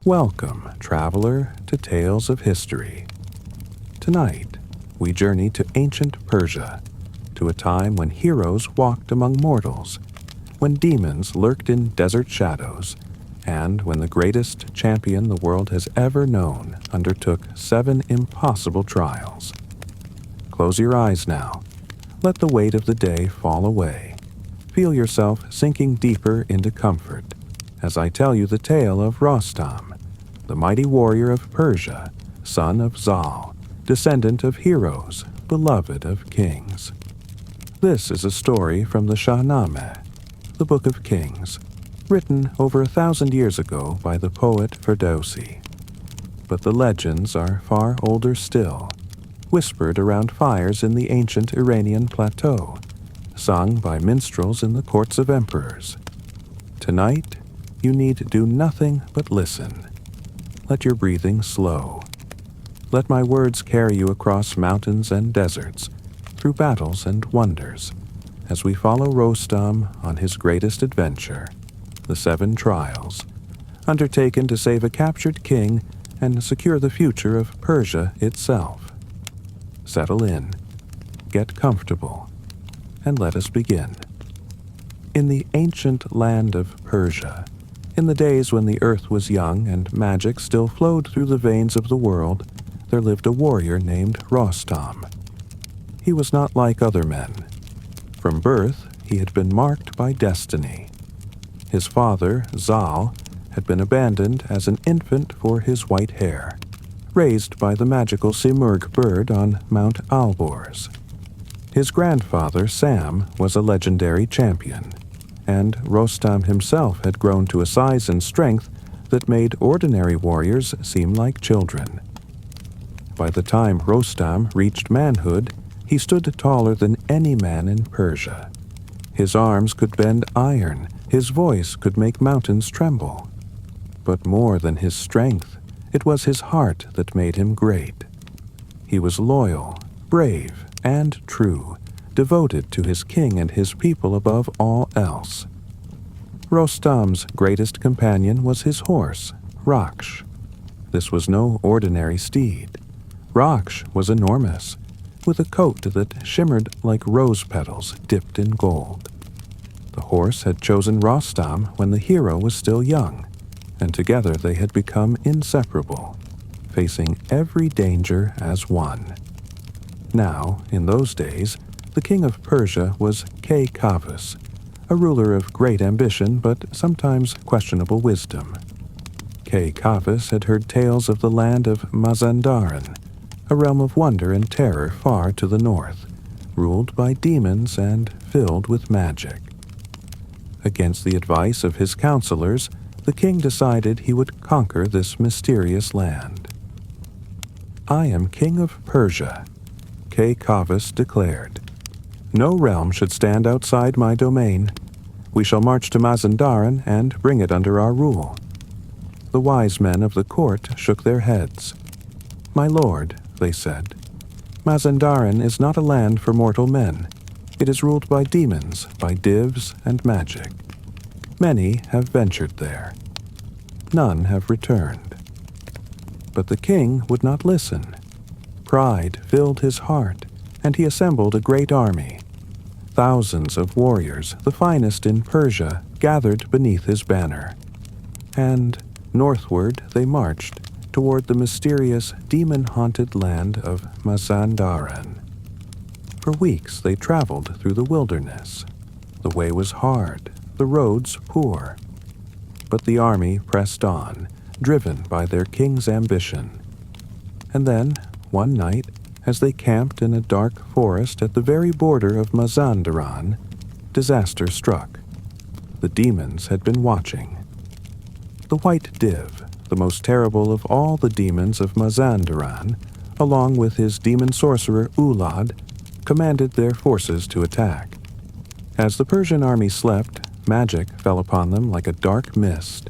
Welcome, traveler, to Tales of History. Tonight, we journey to ancient Persia, to a time when heroes walked among mortals, when demons lurked in desert shadows, and when the greatest champion the world has ever known undertook 7 impossible trials. Close your eyes now. Let the weight of the day fall away. Feel yourself sinking deeper into comfort as I tell you the tale of Rostam, the mighty warrior of Persia, son of Zal, descendant of heroes, beloved of kings. This is a story from the Shahnameh, the Book of Kings, written over 1,000 years ago by the poet Ferdowsi. But the legends are far older still, whispered around fires in the ancient Iranian plateau, sung by minstrels in the courts of emperors. Tonight, you need do nothing but listen. Let your breathing slow. Let my words carry you across mountains and deserts, through battles and wonders, as we follow Rostam on his greatest adventure, the 7 trials, undertaken to save a captured king and secure the future of Persia itself. Settle in, get comfortable, and let us begin. In the ancient land of Persia, in the days when the earth was young and magic still flowed through the veins of the world, there lived a warrior named Rostam. He was not like other men. From birth, he had been marked by destiny. His father, Zal, had been abandoned as an infant for his white hair, raised by the magical Simurgh bird on Mount Alborz. His grandfather, Sam, was a legendary champion, and Rostam himself had grown to a size and strength that made ordinary warriors seem like children. By the time Rostam reached manhood, he stood taller than any man in Persia. His arms could bend iron, his voice could make mountains tremble. But more than his strength, it was his heart that made him great. He was loyal, brave, and true, devoted to his king and his people above all else. Rostam's greatest companion was his horse, Raksh. This was no ordinary steed. Raksh was enormous, with a coat that shimmered like rose petals dipped in gold. The horse had chosen Rostam when the hero was still young, and together they had become inseparable, facing every danger as one. Now, in those days, the king of Persia was Kavus, a ruler of great ambition but sometimes questionable wisdom. Kavus had heard tales of the land of Mazandaran, a realm of wonder and terror far to the north, ruled by demons and filled with magic. Against the advice of his counselors, the king decided he would conquer this mysterious land. "I am king of Persia," Kavus declared. "No realm should stand outside my domain. We shall march to Mazandaran and bring it under our rule." The wise men of the court shook their heads. "My lord," they said, "Mazandaran is not a land for mortal men. It is ruled by demons, by divs and magic. Many have ventured there. None have returned." But the king would not listen. Pride filled his heart, and he assembled a great army. Thousands of warriors, the finest in Persia, gathered beneath his banner. And northward they marched toward the mysterious, demon-haunted land of Mazandaran. For weeks they traveled through the wilderness. The way was hard, the roads poor. But the army pressed on, driven by their king's ambition. And then, one night, as they camped in a dark forest at the very border of Mazandaran, disaster struck. The demons had been watching. The White Div, the most terrible of all the demons of Mazandaran, along with his demon sorcerer Ulad, commanded their forces to attack. As the Persian army slept, magic fell upon them like a dark mist.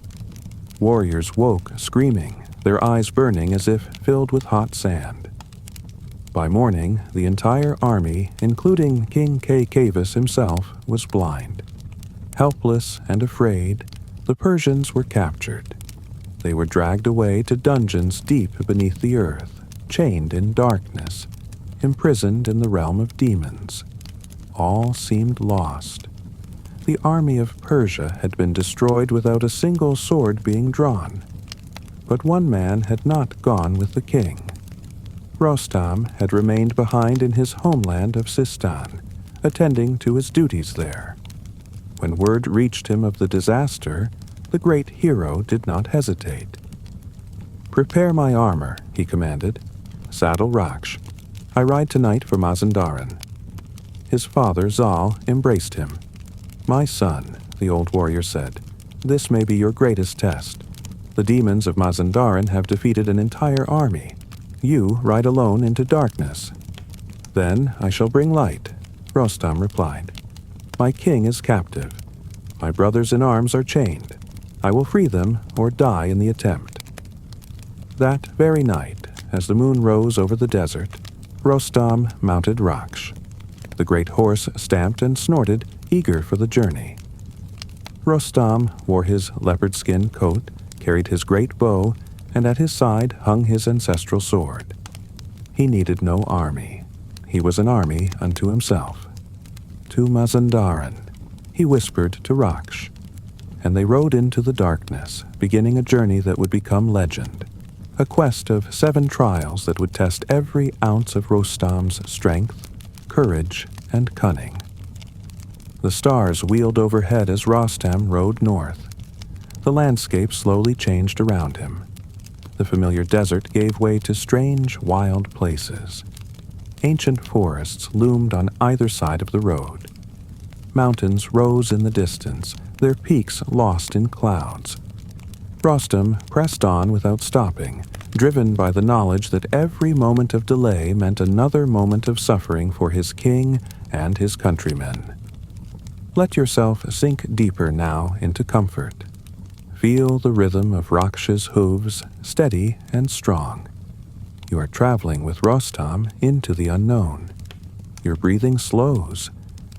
Warriors woke screaming, their eyes burning as if filled with hot sand. By morning, the entire army, including King Kavus himself, was blind. Helpless and afraid, the Persians were captured. They were dragged away to dungeons deep beneath the earth, chained in darkness, imprisoned in the realm of demons. All seemed lost. The army of Persia had been destroyed without a single sword being drawn. But one man had not gone with the king. Rostam had remained behind in his homeland of Sistan, attending to his duties there. When word reached him of the disaster, the great hero did not hesitate. "Prepare my armor," he commanded. "Saddle Raksh. I ride tonight for Mazandaran." His father, Zal, embraced him. "My son," the old warrior said, "this may be your greatest test. The demons of Mazandaran have defeated an entire army. You ride alone into darkness." "Then I shall bring light," Rostam replied. "My king is captive. My brothers in arms are chained. I will free them or die in the attempt." That very night, as the moon rose over the desert, Rostam mounted Raksh. The great horse stamped and snorted, eager for the journey. Rostam wore his leopard skin coat, carried his great bow, and at his side hung his ancestral sword. He needed no army. He was an army unto himself. "To Mazandaran," he whispered to Raksh, and they rode into the darkness, beginning a journey that would become legend, a quest of 7 trials that would test every ounce of Rostam's strength, courage, and cunning. The stars wheeled overhead as Rostam rode north. The landscape slowly changed around him. The familiar desert gave way to strange, wild places. Ancient forests loomed on either side of the road. Mountains rose in the distance, their peaks lost in clouds. Rostam pressed on without stopping, driven by the knowledge that every moment of delay meant another moment of suffering for his king and his countrymen. Let yourself sink deeper now into comfort. Feel the rhythm of Raksh's hooves, steady and strong. You are traveling with Rostam into the unknown. Your breathing slows,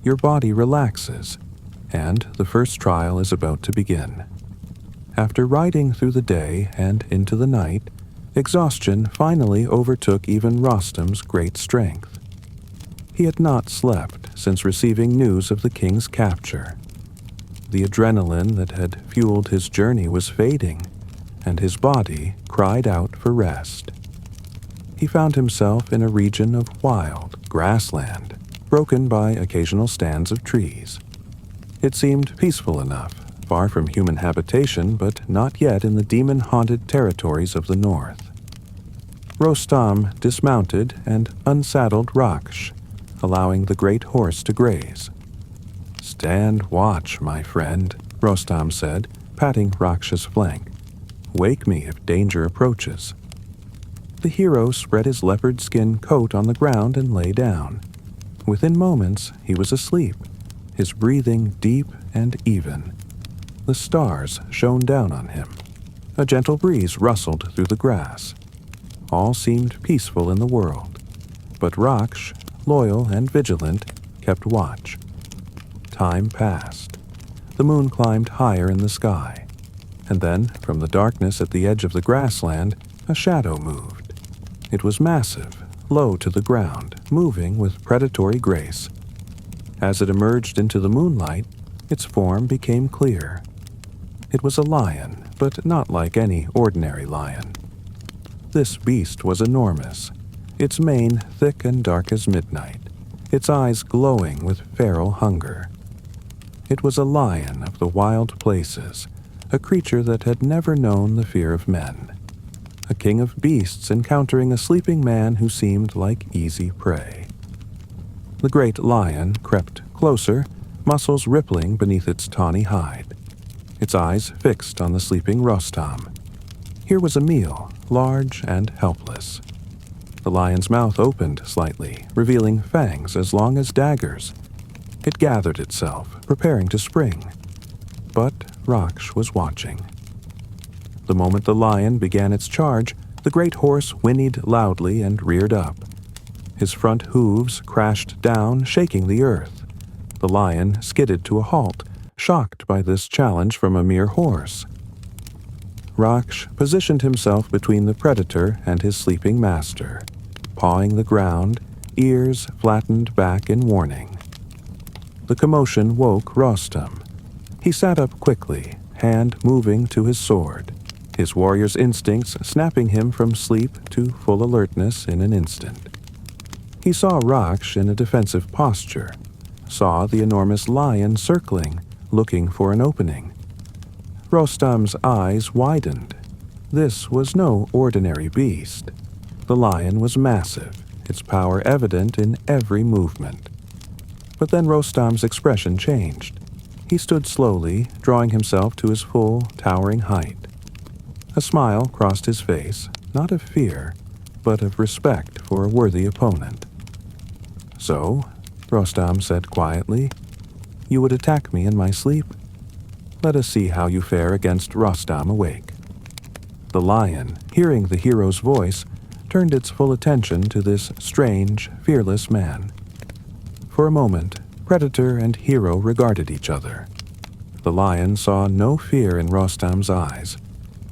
your body relaxes, and the first trial is about to begin. After riding through the day and into the night, exhaustion finally overtook even Rostam's great strength. He had not slept since receiving news of the king's capture. The adrenaline that had fueled his journey was fading, and his body cried out for rest. He found himself in a region of wild grassland, broken by occasional stands of trees. It seemed peaceful enough, far from human habitation, but not yet in the demon-haunted territories of the north. Rostam dismounted and unsaddled Raksh, allowing the great horse to graze. "Stand watch, my friend," Rostam said, patting Raksh's flank. "Wake me if danger approaches." The hero spread his leopard skin coat on the ground and lay down. Within moments, he was asleep, his breathing deep and even. The stars shone down on him. A gentle breeze rustled through the grass. All seemed peaceful in the world, but Raksh, loyal and vigilant, kept watch. Time passed. The moon climbed higher in the sky, and then, from the darkness at the edge of the grassland, a shadow moved. It was massive, low to the ground, moving with predatory grace. As it emerged into the moonlight, its form became clear. It was a lion, but not like any ordinary lion. This beast was enormous, its mane thick and dark as midnight, its eyes glowing with feral hunger. It was a lion of the wild places, a creature that had never known the fear of men. A king of beasts encountering a sleeping man who seemed like easy prey. The great lion crept closer, muscles rippling beneath its tawny hide, its eyes fixed on the sleeping Rostam. Here was a meal, large and helpless. The lion's mouth opened slightly, revealing fangs as long as daggers. It gathered itself, preparing to spring. But Raksh was watching. The moment the lion began its charge, the great horse whinnied loudly and reared up. His front hooves crashed down, shaking the earth. The lion skidded to a halt, shocked by this challenge from a mere horse. Raksh positioned himself between the predator and his sleeping master, pawing the ground, ears flattened back in warning. The commotion woke Rostam. He sat up quickly, hand moving to his sword, his warrior's instincts snapping him from sleep to full alertness in an instant. He saw Raksh in a defensive posture, saw the enormous lion circling, looking for an opening. Rostam's eyes widened. This was no ordinary beast. The lion was massive, its power evident in every movement. But then Rostam's expression changed. He stood slowly, drawing himself to his full, towering height. A smile crossed his face, not of fear, but of respect for a worthy opponent. "So," Rostam said quietly, "you would attack me in my sleep? Let us see how you fare against Rostam awake." The lion, hearing the hero's voice, turned its full attention to this strange, fearless man. For a moment, predator and hero regarded each other. The lion saw no fear in Rostam's eyes,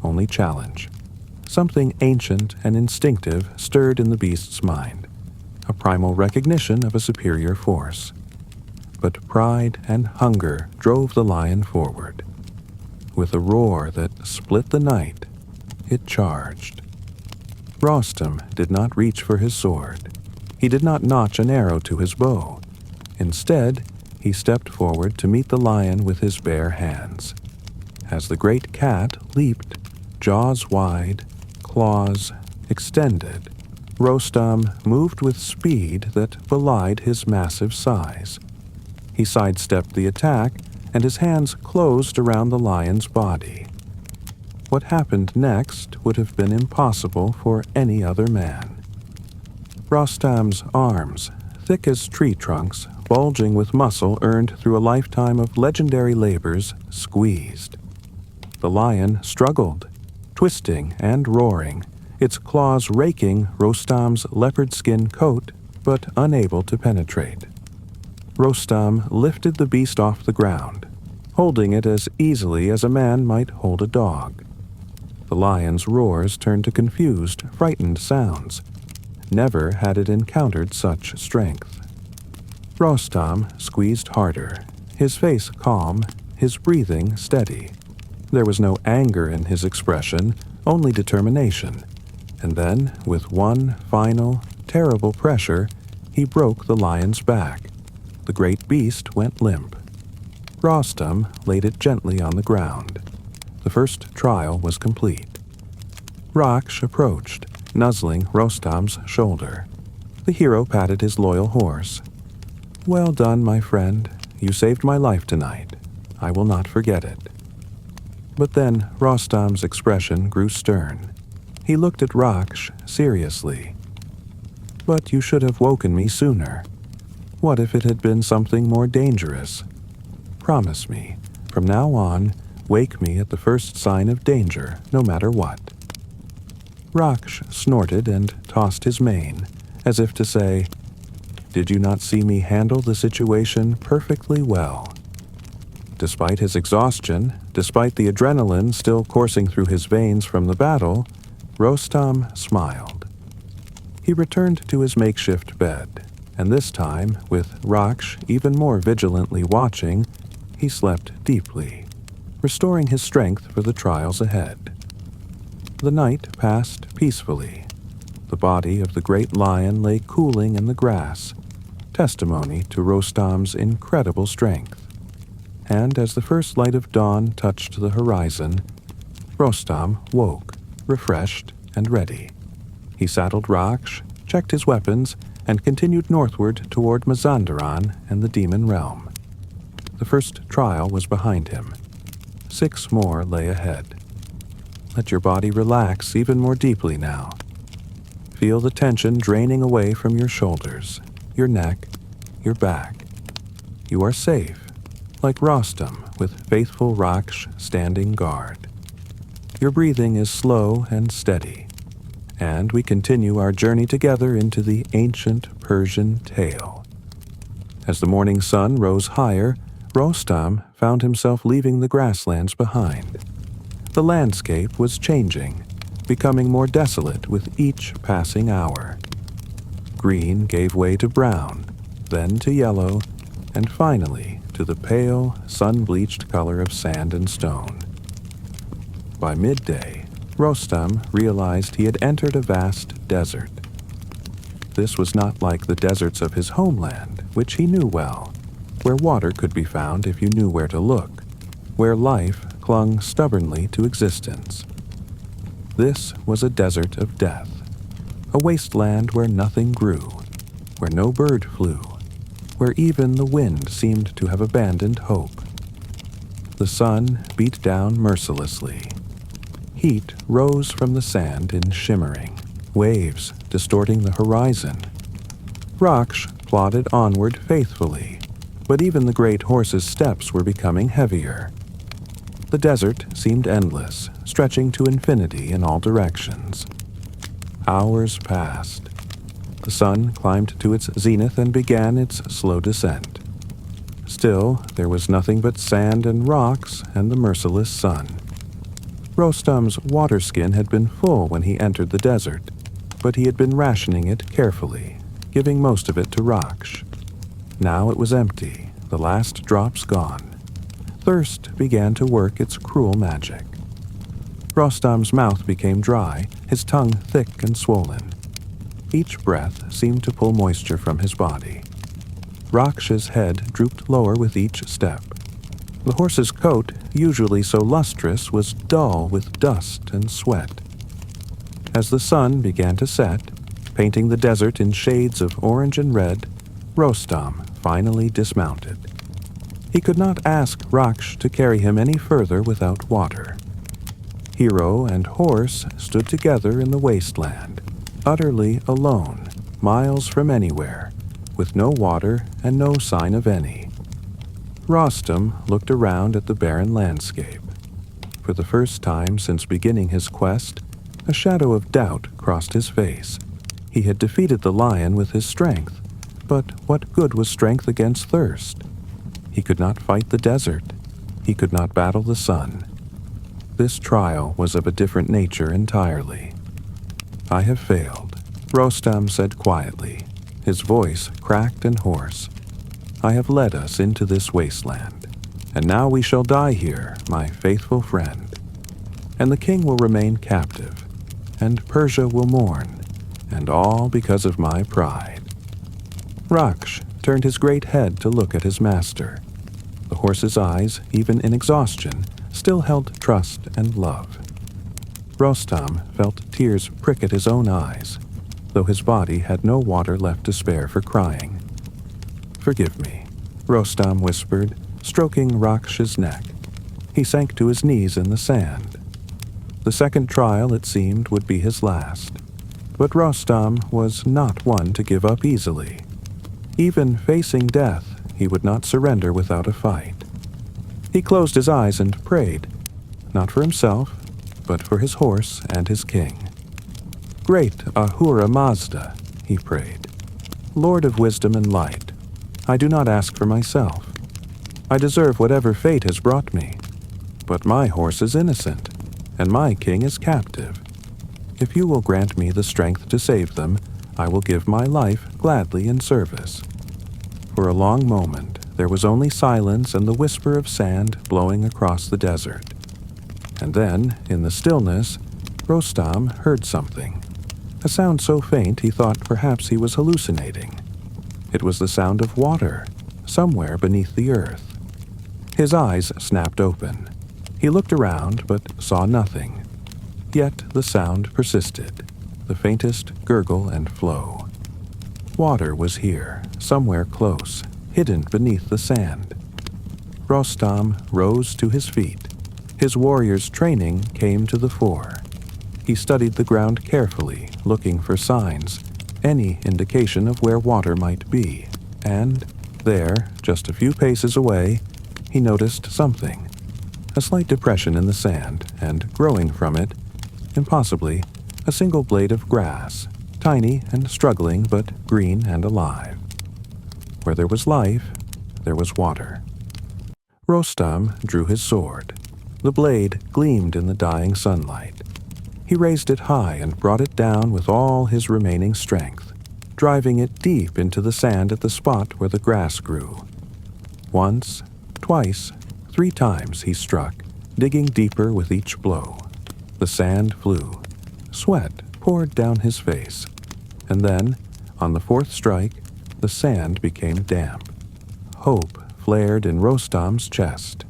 only challenge. Something ancient and instinctive stirred in the beast's mind, a primal recognition of a superior force. But pride and hunger drove the lion forward. With a roar that split the night, it charged. Rostam did not reach for his sword. He did not notch an arrow to his bow. Instead, he stepped forward to meet the lion with his bare hands. As the great cat leaped, jaws wide, claws extended, Rostam moved with speed that belied his massive size. He sidestepped the attack, and his hands closed around the lion's body. What happened next would have been impossible for any other man. Rostam's arms, thick as tree trunks, bulging with muscle earned through a lifetime of legendary labors, squeezed. The lion struggled, twisting and roaring, its claws raking Rostam's leopard skin coat, but unable to penetrate. Rostam lifted the beast off the ground, holding it as easily as a man might hold a dog. The lion's roars turned to confused, frightened sounds. Never had it encountered such strength. Rostam squeezed harder, his face calm, his breathing steady. There was no anger in his expression, only determination. And then, with one final, terrible pressure, he broke the lion's back. The great beast went limp. Rostam laid it gently on the ground. The first trial was complete. Raksh approached, nuzzling Rostam's shoulder. The hero patted his loyal horse. "Well done, my friend. You saved my life tonight. I will not forget it." But then Rostam's expression grew stern. He looked at Raksh seriously. "But you should have woken me sooner. What if it had been something more dangerous? Promise me, from now on, wake me at the first sign of danger, no matter what." Raksh snorted and tossed his mane, as if to say, "Did you not see me handle the situation perfectly well?" Despite his exhaustion, despite the adrenaline still coursing through his veins from the battle, Rostam smiled. He returned to his makeshift bed, and this time, with Raksh even more vigilantly watching, he slept deeply, restoring his strength for the trials ahead. The night passed peacefully. The body of the great lion lay cooling in the grass, testimony to Rostam's incredible strength. And as the first light of dawn touched the horizon, Rostam woke, refreshed and ready. He saddled Raksh, checked his weapons, and continued northward toward Mazandaran and the demon realm. The first trial was behind him. 6 more lay ahead. Let your body relax even more deeply now. Feel the tension draining away from your shoulders, your neck, your back. You are safe, like Rostam with faithful Raksh standing guard. Your breathing is slow and steady, and we continue our journey together into the ancient Persian tale. As the morning sun rose higher, Rostam found himself leaving the grasslands behind. The landscape was changing, becoming more desolate with each passing hour. Green gave way to brown, then to yellow, and finally to the pale, sun-bleached color of sand and stone. By midday, Rostam realized he had entered a vast desert. This was not like the deserts of his homeland, which he knew well, where water could be found if you knew where to look, where life clung stubbornly to existence. This was a desert of death, a wasteland where nothing grew, where no bird flew, where even the wind seemed to have abandoned hope. The sun beat down mercilessly. Heat rose from the sand in shimmering waves distorting the horizon. Raksh plodded onward faithfully, but even the great horse's steps were becoming heavier. The desert seemed endless, stretching to infinity in all directions. Hours passed. The sun climbed to its zenith and began its slow descent. Still, there was nothing but sand and rocks and the merciless sun. Rostam's water skin had been full when he entered the desert, but he had been rationing it carefully, giving most of it to Raksh. Now it was empty, the last drops gone. Thirst began to work its cruel magic. Rostam's mouth became dry, his tongue thick and swollen. Each breath seemed to pull moisture from his body. Raksh's head drooped lower with each step. The horse's coat, usually so lustrous, was dull with dust and sweat. As the sun began to set, painting the desert in shades of orange and red, Rostam finally dismounted. He could not ask Raksh to carry him any further without water. Hero and horse stood together in the wasteland, utterly alone, miles from anywhere, with no water and no sign of any. Rostam looked around at the barren landscape. For the first time since beginning his quest, a shadow of doubt crossed his face. He had defeated the lion with his strength, but what good was strength against thirst? He could not fight the desert. He could not battle the sun. This trial was of a different nature entirely. "I have failed," Rostam said quietly, his voice cracked and hoarse. "I have led us into this wasteland, and now we shall die here, my faithful friend. And the king will remain captive, and Persia will mourn, and all because of my pride." Raksh turned his great head to look at his master. The horse's eyes, even in exhaustion, still held trust and love. Rostam felt tears prick at his own eyes, though his body had no water left to spare for crying. "Forgive me," Rostam whispered, stroking Raksh's neck. He sank to his knees in the sand. The second trial, it seemed, would be his last. But Rostam was not one to give up easily. Even facing death, he would not surrender without a fight. He closed his eyes and prayed, not for himself, but for his horse and his king. "Great Ahura Mazda," he prayed, "Lord of wisdom and light, I do not ask for myself. I deserve whatever fate has brought me, but my horse is innocent, and my king is captive. If you will grant me the strength to save them, I will give my life gladly in service." For a long moment, there was only silence and the whisper of sand blowing across the desert. And then, in the stillness, Rostam heard something. A sound so faint he thought perhaps he was hallucinating. It was the sound of water, somewhere beneath the earth. His eyes snapped open. He looked around, but saw nothing. Yet the sound persisted, the faintest gurgle and flow. Water was here, somewhere close, hidden beneath the sand. Rostam rose to his feet. His warrior's training came to the fore. He studied the ground carefully, looking for signs, any indication of where water might be, and there, just a few paces away, he noticed something. A slight depression in the sand, and growing from it, impossibly, a single blade of grass, tiny and struggling but green and alive. Where there was life, there was water. Rostam drew his sword. The blade gleamed in the dying sunlight. He raised it high and brought it down with all his remaining strength, driving it deep into the sand at the spot where the grass grew. Once, twice, 3 times he struck, digging deeper with each blow. The sand flew. Sweat poured down his face. And then, on the 4th strike, the sand became damp. Hope flared in Rostam's chest.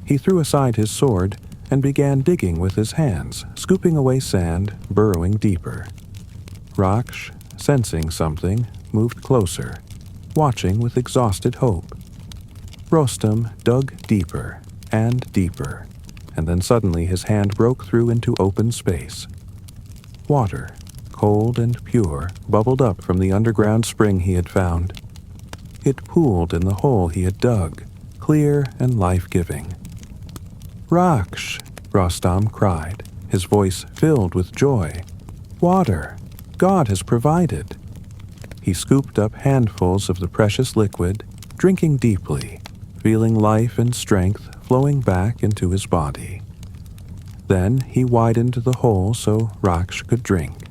He threw aside his sword and began digging with his hands, scooping away sand, burrowing deeper. Raksh, sensing something, moved closer, watching with exhausted hope. Rostam dug deeper and deeper, and then suddenly his hand broke through into open space. Water, cold and pure, bubbled up from the underground spring he had found. It pooled in the hole he had dug, clear and life-giving. "Raksh!" Rostam cried, his voice filled with joy. "Water! God has provided." He scooped up handfuls of the precious liquid, drinking deeply, feeling life and strength flowing back into his body. Then he widened the hole so Raksh could drink.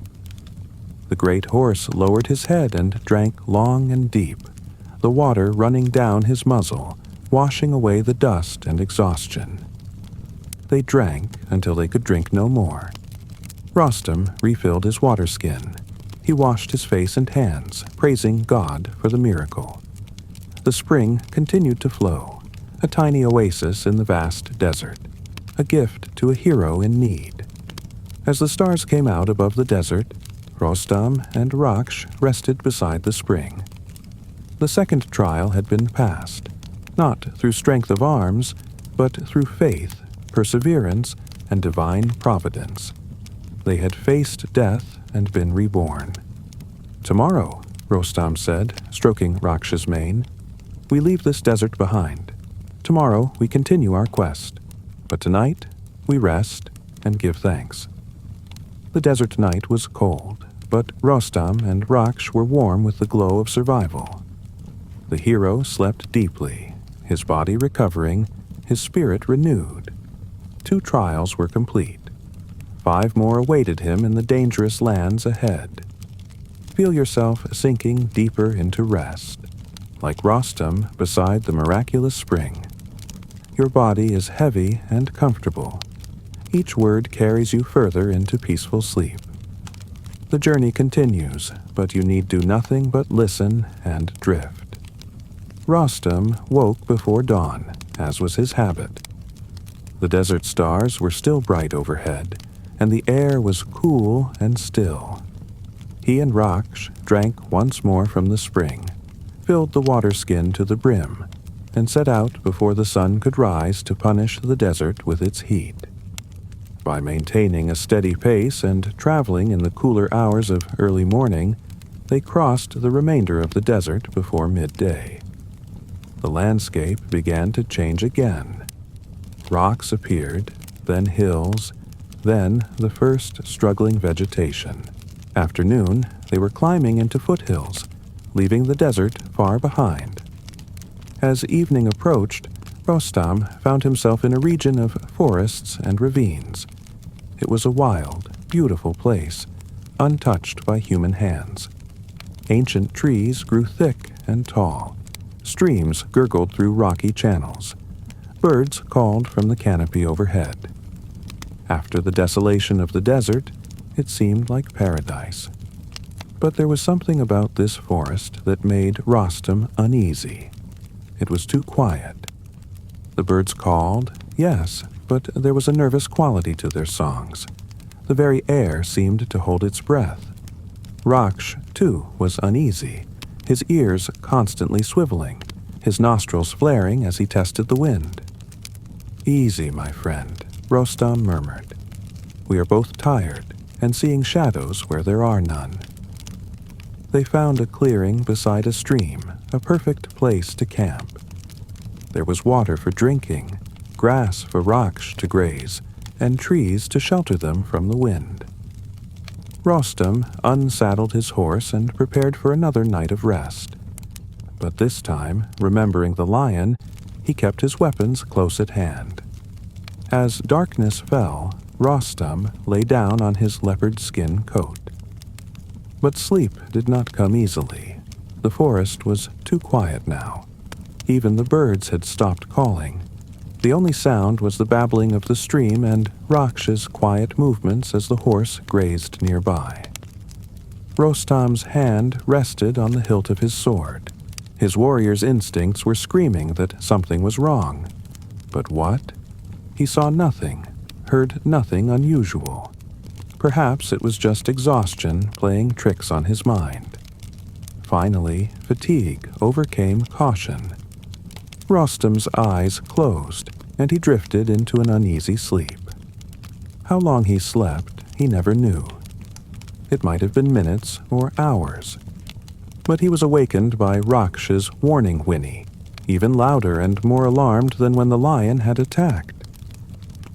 The great horse lowered his head and drank long and deep, the water running down his muzzle, washing away the dust and exhaustion. They drank until they could drink no more. Rostam refilled his water skin. He washed his face and hands, praising God for the miracle. The spring continued to flow, a tiny oasis in the vast desert, a gift to a hero in need. As the stars came out above the desert, Rostam and Raksh rested beside the spring. The second trial had been passed, not through strength of arms, but through faith, perseverance, and divine providence. They had faced death and been reborn. "Tomorrow," Rostam said, stroking Raksh's mane, "we leave this desert behind. Tomorrow we continue our quest, but tonight we rest and give thanks." The desert night was cold, but Rostam and Raksh were warm with the glow of survival. The hero slept deeply, his body recovering, his spirit renewed. 2 trials were complete. 5 more awaited him in the dangerous lands ahead. Feel yourself sinking deeper into rest, like Rostam beside the miraculous spring. Your body is heavy and comfortable. Each word carries you further into peaceful sleep. The journey continues, but you need do nothing but listen and drift. Rostam woke before dawn, as was his habit. The desert stars were still bright overhead, and the air was cool and still. He and Raksh drank once more from the spring, filled the water skin to the brim, and set out before the sun could rise to punish the desert with its heat. By maintaining a steady pace and traveling in the cooler hours of early morning, they crossed the remainder of the desert before midday. The landscape began to change again. Rocks appeared, then hills, then the first struggling vegetation. After noon, they were climbing into foothills, leaving the desert far behind. As evening approached, Rostam found himself in a region of forests and ravines. It was a wild, beautiful place, untouched by human hands. Ancient trees grew thick and tall. Streams gurgled through rocky channels. Birds called from the canopy overhead. After the desolation of the desert, it seemed like paradise. But there was something about this forest that made Rostam uneasy. It was too quiet. The birds called, yes, but there was a nervous quality to their songs. The very air seemed to hold its breath. Raksh, too, was uneasy, his ears constantly swiveling, his nostrils flaring as he tested the wind. "Easy, my friend," Rostam murmured. "We are both tired and seeing shadows where there are none." They found a clearing beside a stream, a perfect place to camp. There was water for drinking, grass for Raksh to graze, and trees to shelter them from the wind. Rostam unsaddled his horse and prepared for another night of rest. But this time, remembering the lion, he kept his weapons close at hand. As darkness fell, Rostam lay down on his leopard skin coat. But sleep did not come easily. The forest was too quiet now. Even the birds had stopped calling. The only sound was the babbling of the stream and Raksh's quiet movements as the horse grazed nearby. Rostam's hand rested on the hilt of his sword. His warrior's instincts were screaming that something was wrong. But what? He saw nothing, heard nothing unusual. Perhaps it was just exhaustion playing tricks on his mind. Finally, fatigue overcame caution. Rostam's eyes closed, and he drifted into an uneasy sleep. How long he slept, he never knew. It might have been minutes or hours. But he was awakened by Raksh's warning whinny, even louder and more alarmed than when the lion had attacked.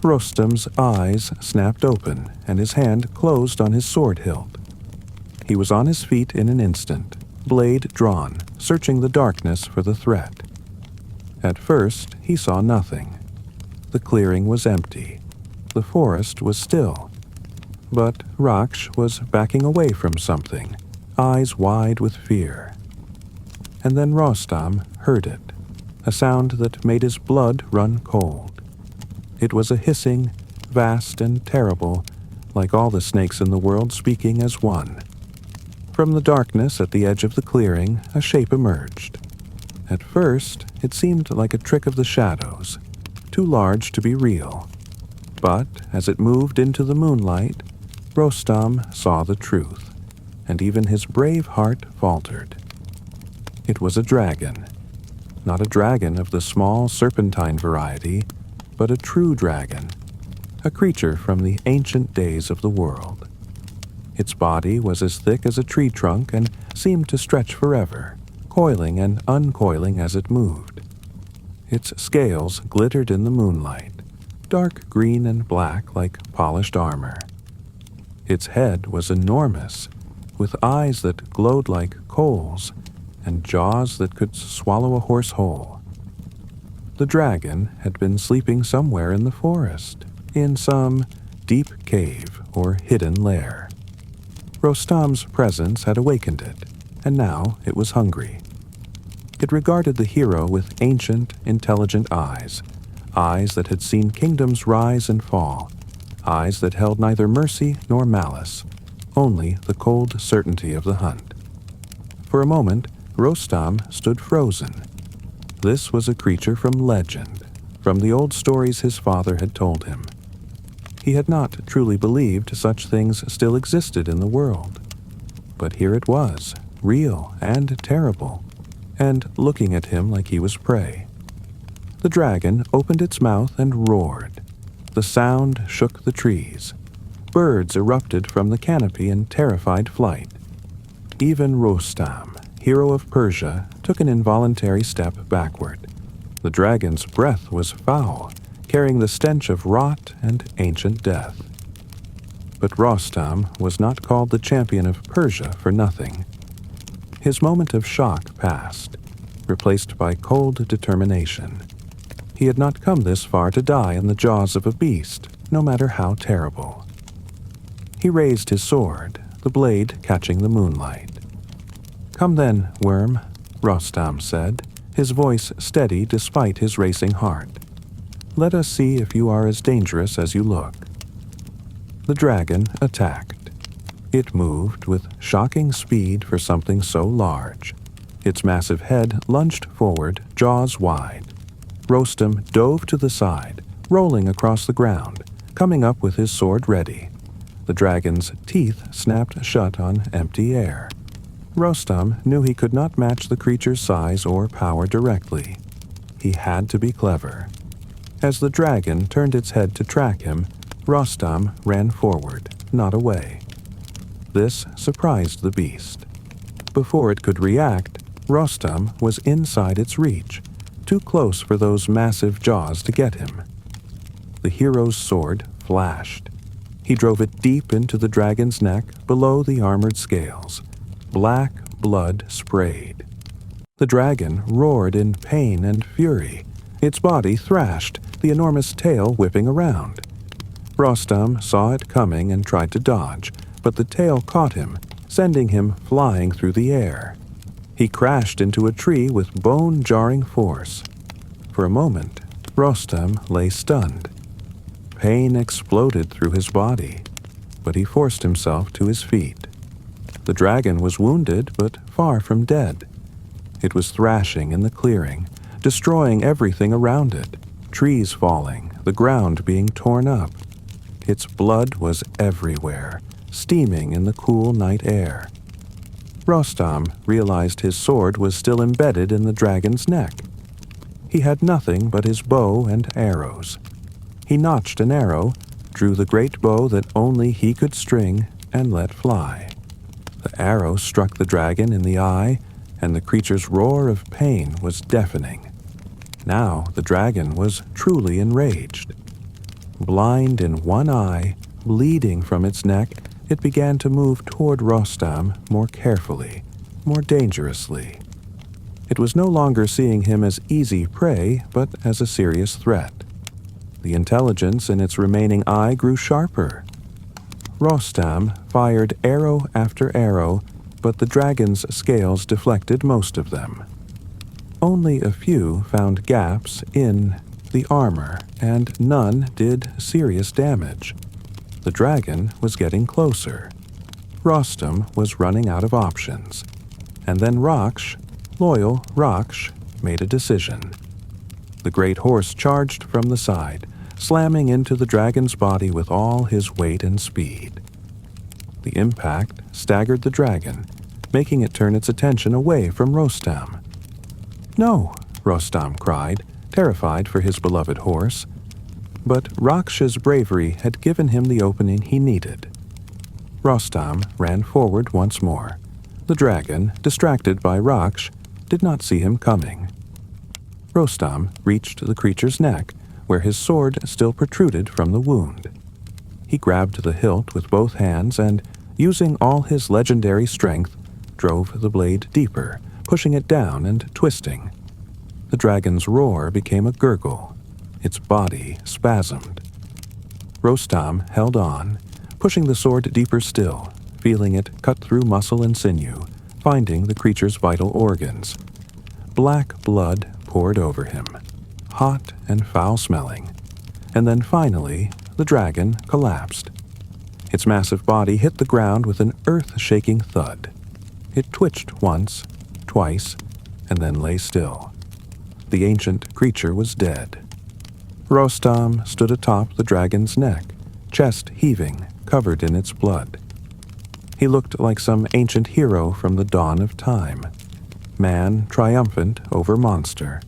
Rostam's eyes snapped open, and his hand closed on his sword hilt. He was on his feet in an instant, blade drawn, searching the darkness for the threat. At first, he saw nothing. The clearing was empty. The forest was still. But Raksh was backing away from something, eyes wide with fear. And then Rostam heard it, a sound that made his blood run cold. It was a hissing, vast and terrible, like all the snakes in the world speaking as one. From the darkness at the edge of the clearing, a shape emerged. At first, it seemed like a trick of the shadows, too large to be real. But as it moved into the moonlight, Rostam saw the truth, and even his brave heart faltered. It was a dragon. Not a dragon of the small serpentine variety, but a true dragon, a creature from the ancient days of the world. Its body was as thick as a tree trunk and seemed to stretch forever, coiling and uncoiling as it moved. Its scales glittered in the moonlight, dark green and black like polished armor. Its head was enormous, with eyes that glowed like coals and jaws that could swallow a horse whole. The dragon had been sleeping somewhere in the forest, in some deep cave or hidden lair. Rostam's presence had awakened it, and now it was hungry. It regarded the hero with ancient, intelligent eyes, eyes that had seen kingdoms rise and fall, eyes that held neither mercy nor malice, only the cold certainty of the hunt. For a moment, Rostam stood frozen. This was a creature from legend, from the old stories his father had told him. He had not truly believed such things still existed in the world. But here it was, real and terrible, and looking at him like he was prey. The dragon opened its mouth and roared. The sound shook the trees. Birds erupted from the canopy in terrified flight. Even Rostam, hero of Persia, took an involuntary step backward. The dragon's breath was foul, carrying the stench of rot and ancient death. But Rostam was not called the champion of Persia for nothing. His moment of shock passed, replaced by cold determination. He had not come this far to die in the jaws of a beast, no matter how terrible. He raised his sword, the blade catching the moonlight. "Come then, worm," Rostam said, his voice steady despite his racing heart. "Let us see if you are as dangerous as you look." The dragon attacked. It moved with shocking speed for something so large. Its massive head lunged forward, jaws wide. Rostam dove to the side, rolling across the ground, coming up with his sword ready. The dragon's teeth snapped shut on empty air. Rostam knew he could not match the creature's size or power directly. He had to be clever. As the dragon turned its head to track him, Rostam ran forward, not away. This surprised the beast. Before it could react, Rostam was inside its reach, too close for those massive jaws to get him. The hero's sword flashed. He drove it deep into the dragon's neck below the armored scales. Black blood sprayed. The dragon roared in pain and fury, Its body thrashed, the enormous tail whipping around. Rostam saw it coming and tried to dodge, but the tail caught him, sending him flying through the air. He crashed into a tree with bone-jarring force. For a moment, Rostam lay stunned. Pain exploded through his body, but he forced himself to his feet. The dragon was wounded, but far from dead. It was thrashing in the clearing, destroying everything around it, trees falling, the ground being torn up. Its blood was everywhere, steaming in the cool night air. Rostam realized his sword was still embedded in the dragon's neck. He had nothing but his bow and arrows. He notched an arrow, drew the great bow that only he could string, and let fly. The arrow struck the dragon in the eye, and the creature's roar of pain was deafening. Now the dragon was truly enraged. Blind in one eye, bleeding from its neck, it began to move toward Rostam more carefully, more dangerously. It was no longer seeing him as easy prey, but as a serious threat. The intelligence in its remaining eye grew sharper. Rostam fired arrow after arrow, but the dragon's scales deflected most of them. Only a few found gaps in the armor, and none did serious damage. The dragon was getting closer. Rostam was running out of options. And then Raksh, loyal Raksh, made a decision. The great horse charged from the side, slamming into the dragon's body with all his weight and speed. The impact staggered the dragon, making it turn its attention away from Rostam. "No," Rostam cried, terrified for his beloved horse. But Raksh's bravery had given him the opening he needed. Rostam ran forward once more. The dragon, distracted by Raksh, did not see him coming. Rostam reached the creature's neck, where his sword still protruded from the wound. He grabbed the hilt with both hands and, using all his legendary strength, drove the blade deeper, pushing it down and twisting. The dragon's roar became a gurgle. Its body spasmed. Rostam held on, pushing the sword deeper still, feeling it cut through muscle and sinew, finding the creature's vital organs. Black blood poured over him, hot and foul-smelling, and then finally the dragon collapsed. Its massive body hit the ground with an earth-shaking thud. It twitched once, twice, and then lay still. The ancient creature was dead. Rostam stood atop the dragon's neck, chest heaving, covered in its blood. He looked like some ancient hero from the dawn of time, man triumphant over monster.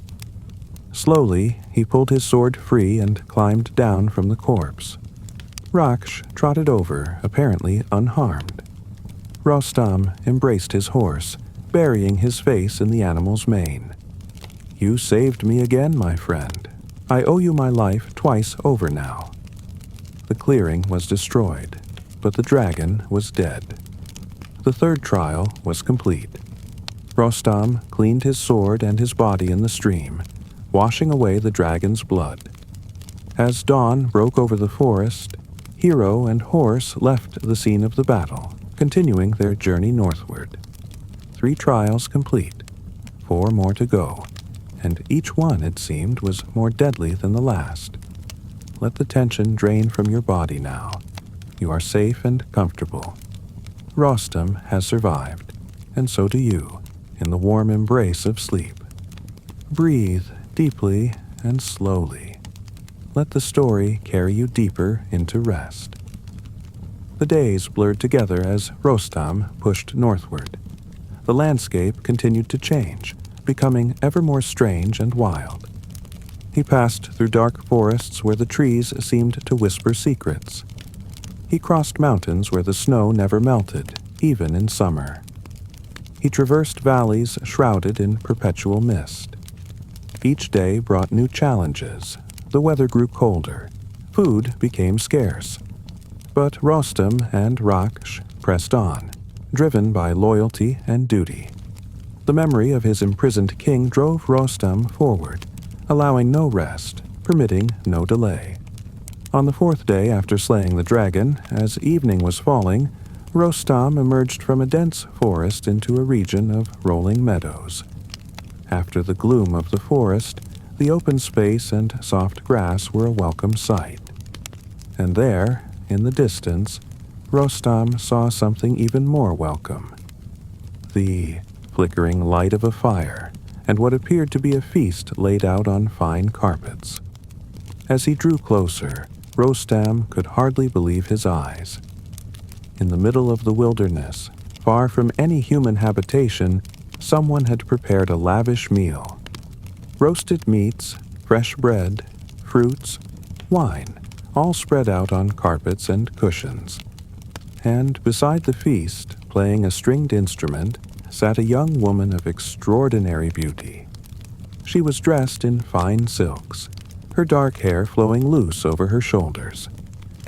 Slowly, he pulled his sword free and climbed down from the corpse. Raksh trotted over, apparently unharmed. Rostam embraced his horse, burying his face in the animal's mane. "You saved me again, my friend. I owe you my life twice over now." The clearing was destroyed, but the dragon was dead. The third trial was complete. Rostam cleaned his sword and his body in the stream, washing away the dragon's blood. As dawn broke over the forest, hero and horse left the scene of the battle, continuing their journey northward. 3 trials complete, 4 more to go, and each one, it seemed, was more deadly than the last. Let the tension drain from your body now. You are safe and comfortable. Rostam has survived, and so do you, in the warm embrace of sleep. Breathe deeply and slowly. Let the story carry you deeper into rest. The days blurred together as Rostam pushed northward. The landscape continued to change, becoming ever more strange and wild. He passed through dark forests where the trees seemed to whisper secrets. He crossed mountains where the snow never melted, even in summer. He traversed valleys shrouded in perpetual mist. Each day brought new challenges. The weather grew colder. Food became scarce. But Rostam and Raksh pressed on, driven by loyalty and duty. The memory of his imprisoned king drove Rostam forward, allowing no rest, permitting no delay. On the fourth day after slaying the dragon, as evening was falling, Rostam emerged from a dense forest into a region of rolling meadows. After the gloom of the forest, the open space and soft grass were a welcome sight. And there, in the distance, Rostam saw something even more welcome. The flickering light of a fire, and what appeared to be a feast laid out on fine carpets. As he drew closer, Rostam could hardly believe his eyes. In the middle of the wilderness, far from any human habitation, someone had prepared a lavish meal. Roasted meats, fresh bread, fruits, wine, all spread out on carpets and cushions. And beside the feast, playing a stringed instrument, sat a young woman of extraordinary beauty. She was dressed in fine silks, her dark hair flowing loose over her shoulders.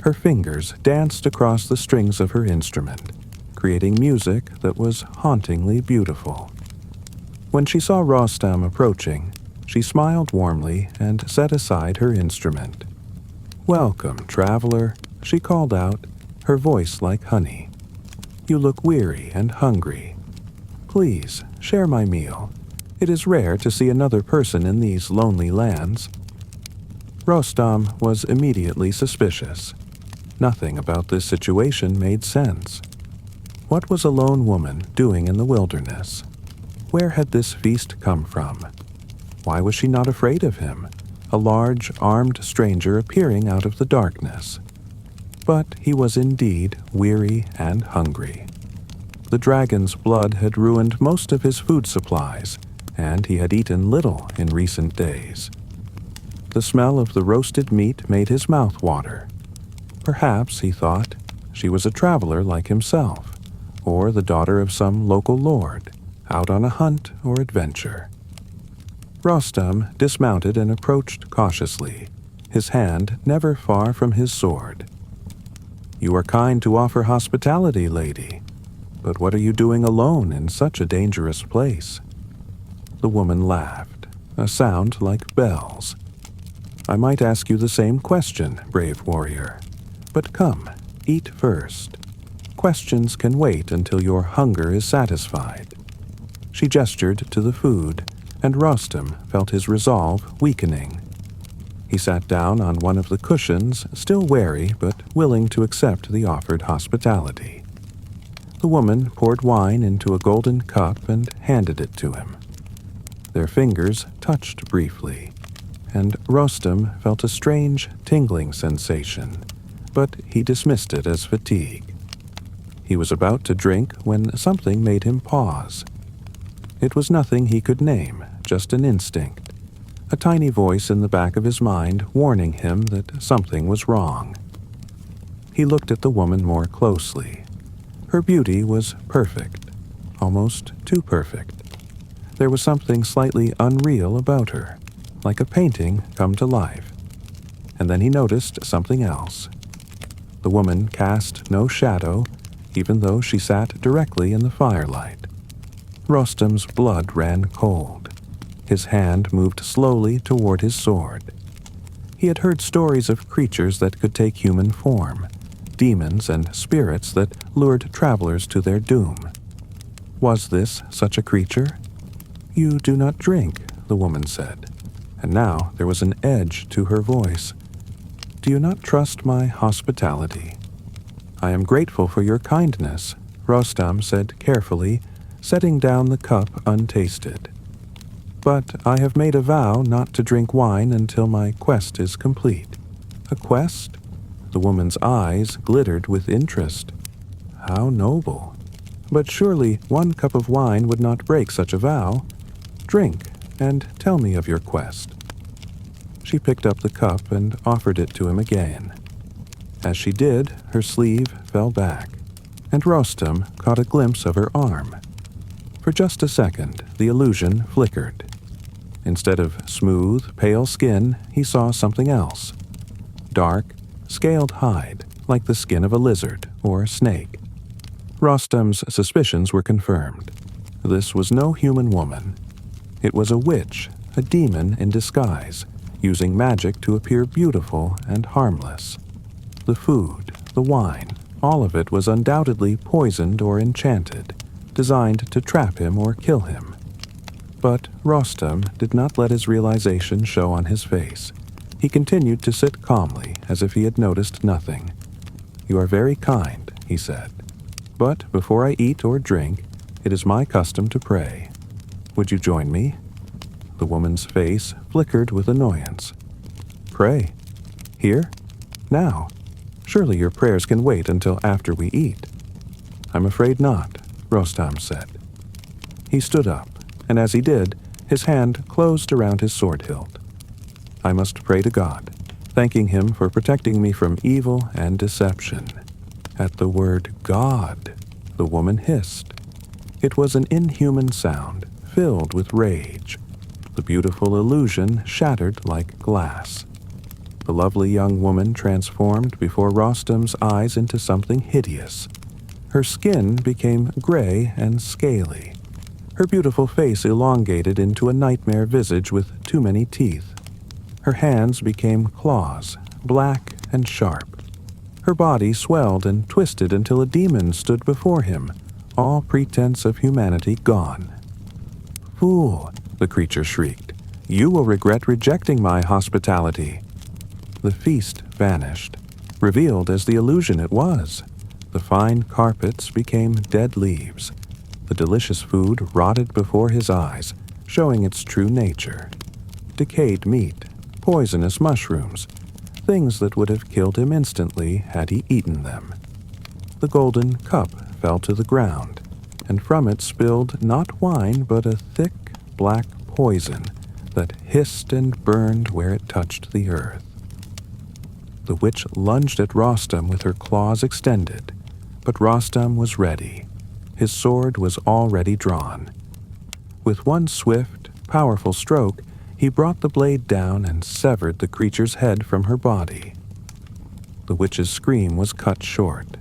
Her fingers danced across the strings of her instrument, creating music that was hauntingly beautiful. When she saw Rostam approaching, she smiled warmly and set aside her instrument. "Welcome, traveler," she called out, her voice like honey. "You look weary and hungry. Please, share my meal. It is rare to see another person in these lonely lands." Rostam was immediately suspicious. Nothing about this situation made sense. What was a lone woman doing in the wilderness? Where had this feast come from? Why was she not afraid of him, a large, armed stranger appearing out of the darkness? But he was indeed weary and hungry. The dragon's blood had ruined most of his food supplies, and he had eaten little in recent days. The smell of the roasted meat made his mouth water. Perhaps, he thought, she was a traveler like himself, or the daughter of some local lord, out on a hunt or adventure. Rostam dismounted and approached cautiously, his hand never far from his sword. "You are kind to offer hospitality, lady, but what are you doing alone in such a dangerous place?" The woman laughed, a sound like bells. "I might ask you the same question, brave warrior. But come, eat first. Questions can wait until your hunger is satisfied." She gestured to the food, and Rostam felt his resolve weakening. He sat down on one of the cushions, still wary but willing to accept the offered hospitality. The woman poured wine into a golden cup and handed it to him. Their fingers touched briefly, and Rostam felt a strange, tingling sensation, but he dismissed it as fatigue. He was about to drink when something made him pause. It was nothing he could name, just an instinct, a tiny voice in the back of his mind warning him that something was wrong. He looked at the woman more closely. Her beauty was perfect, almost too perfect. There was something slightly unreal about her, like a painting come to life. And then he noticed something else. The woman cast no shadow, even though she sat directly in the firelight. Rostam's blood ran cold. His hand moved slowly toward his sword. He had heard stories of creatures that could take human form, demons and spirits that lured travelers to their doom. Was this such a creature? "You do not drink," the woman said, and now there was an edge to her voice. "Do you not trust my hospitality?" "I am grateful for your kindness," Rostam said carefully, setting down the cup untasted. "But I have made a vow not to drink wine until my quest is complete." "A quest?" The woman's eyes glittered with interest. "How noble. But surely one cup of wine would not break such a vow. Drink, and tell me of your quest." She picked up the cup and offered it to him again. As she did, her sleeve fell back, and Rostam caught a glimpse of her arm. For just a second, the illusion flickered. Instead of smooth, pale skin, he saw something else. Dark, scaled hide, like the skin of a lizard or snake. Rostam's suspicions were confirmed. This was no human woman. It was a witch, a demon in disguise, using magic to appear beautiful and harmless. The food, the wine, all of it was undoubtedly poisoned or enchanted, designed to trap him or kill him. But Rostam did not let his realization show on his face. He continued to sit calmly, as if he had noticed nothing. "You are very kind," he said. "But before I eat or drink, it is my custom to pray. Would you join me?" The woman's face flickered with annoyance. "Pray? Here? Now? Surely your prayers can wait until after we eat." "I'm afraid not," Rostam said. He stood up, and as he did, his hand closed around his sword hilt. "I must pray to God, thanking him for protecting me from evil and deception." At the word God, the woman hissed. It was an inhuman sound, filled with rage. The beautiful illusion shattered like glass. The lovely young woman transformed before Rostam's eyes into something hideous. Her skin became gray and scaly. Her beautiful face elongated into a nightmare visage with too many teeth. Her hands became claws, black and sharp. Her body swelled and twisted until a demon stood before him, all pretense of humanity gone. "Fool," the creature shrieked, "you will regret rejecting my hospitality." The feast vanished, revealed as the illusion it was. The fine carpets became dead leaves. The delicious food rotted before his eyes, showing its true nature. Decayed meat, poisonous mushrooms, things that would have killed him instantly had he eaten them. The golden cup fell to the ground, and from it spilled not wine but a thick, black poison that hissed and burned where it touched the earth. The witch lunged at Rostam with her claws extended, but Rostam was ready. His sword was already drawn. With one swift, powerful stroke, he brought the blade down and severed the creature's head from her body. The witch's scream was cut short.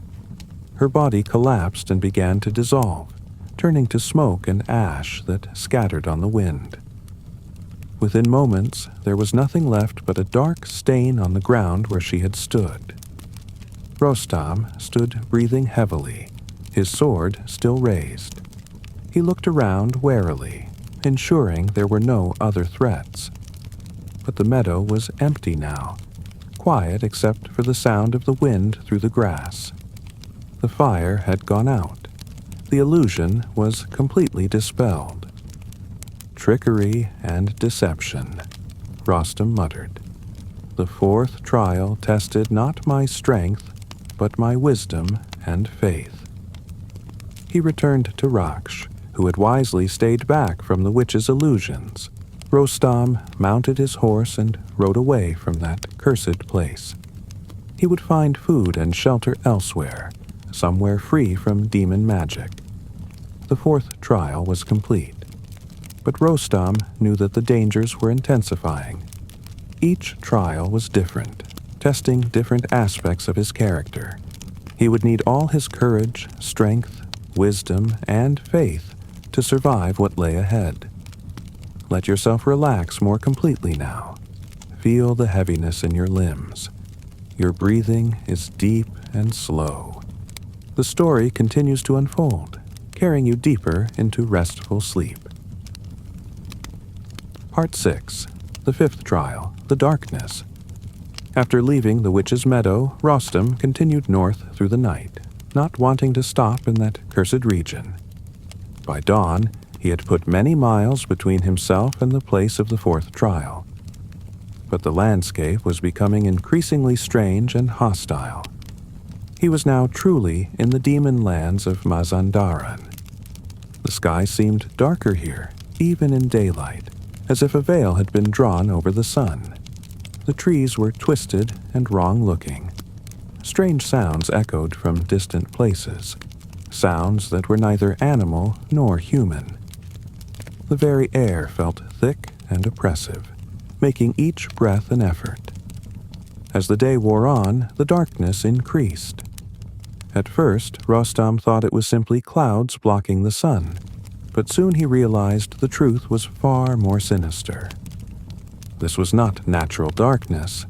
Her body collapsed and began to dissolve, turning to smoke and ash that scattered on the wind. Within moments, there was nothing left but a dark stain on the ground where she had stood. Rostam stood breathing heavily, his sword still raised. He looked around warily, ensuring there were no other threats. But the meadow was empty now, quiet except for the sound of the wind through the grass. The fire had gone out. The illusion was completely dispelled. "Trickery and deception," Rostam muttered. "The fourth trial tested not my strength, but my wisdom and faith." He returned to Raksh, who had wisely stayed back from the witch's illusions. Rostam mounted his horse and rode away from that cursed place. He would find food and shelter elsewhere, somewhere free from demon magic. The fourth trial was complete. But Rostam knew that the dangers were intensifying. Each trial was different, testing different aspects of his character. He would need all his courage, strength, wisdom, and faith to survive what lay ahead. Let yourself relax more completely now. Feel the heaviness in your limbs. Your breathing is deep and slow. The story continues to unfold, carrying you deeper into restful sleep. Part 6. The fifth trial, The Darkness. After leaving the witch's meadow, Rostam continued north through the night, not wanting to stop in that cursed region. By dawn, he had put many miles between himself and the place of the fourth trial. But the landscape was becoming increasingly strange and hostile. He was now truly in the demon lands of Mazandaran. The sky seemed darker here, even in daylight, as if a veil had been drawn over the sun. The trees were twisted and wrong-looking. Strange sounds echoed from distant places, sounds that were neither animal nor human. The very air felt thick and oppressive, making each breath an effort. As the day wore on, the darkness increased. At first, Rostam thought it was simply clouds blocking the sun, But soon he realized the truth was far more sinister. This was not natural darkness.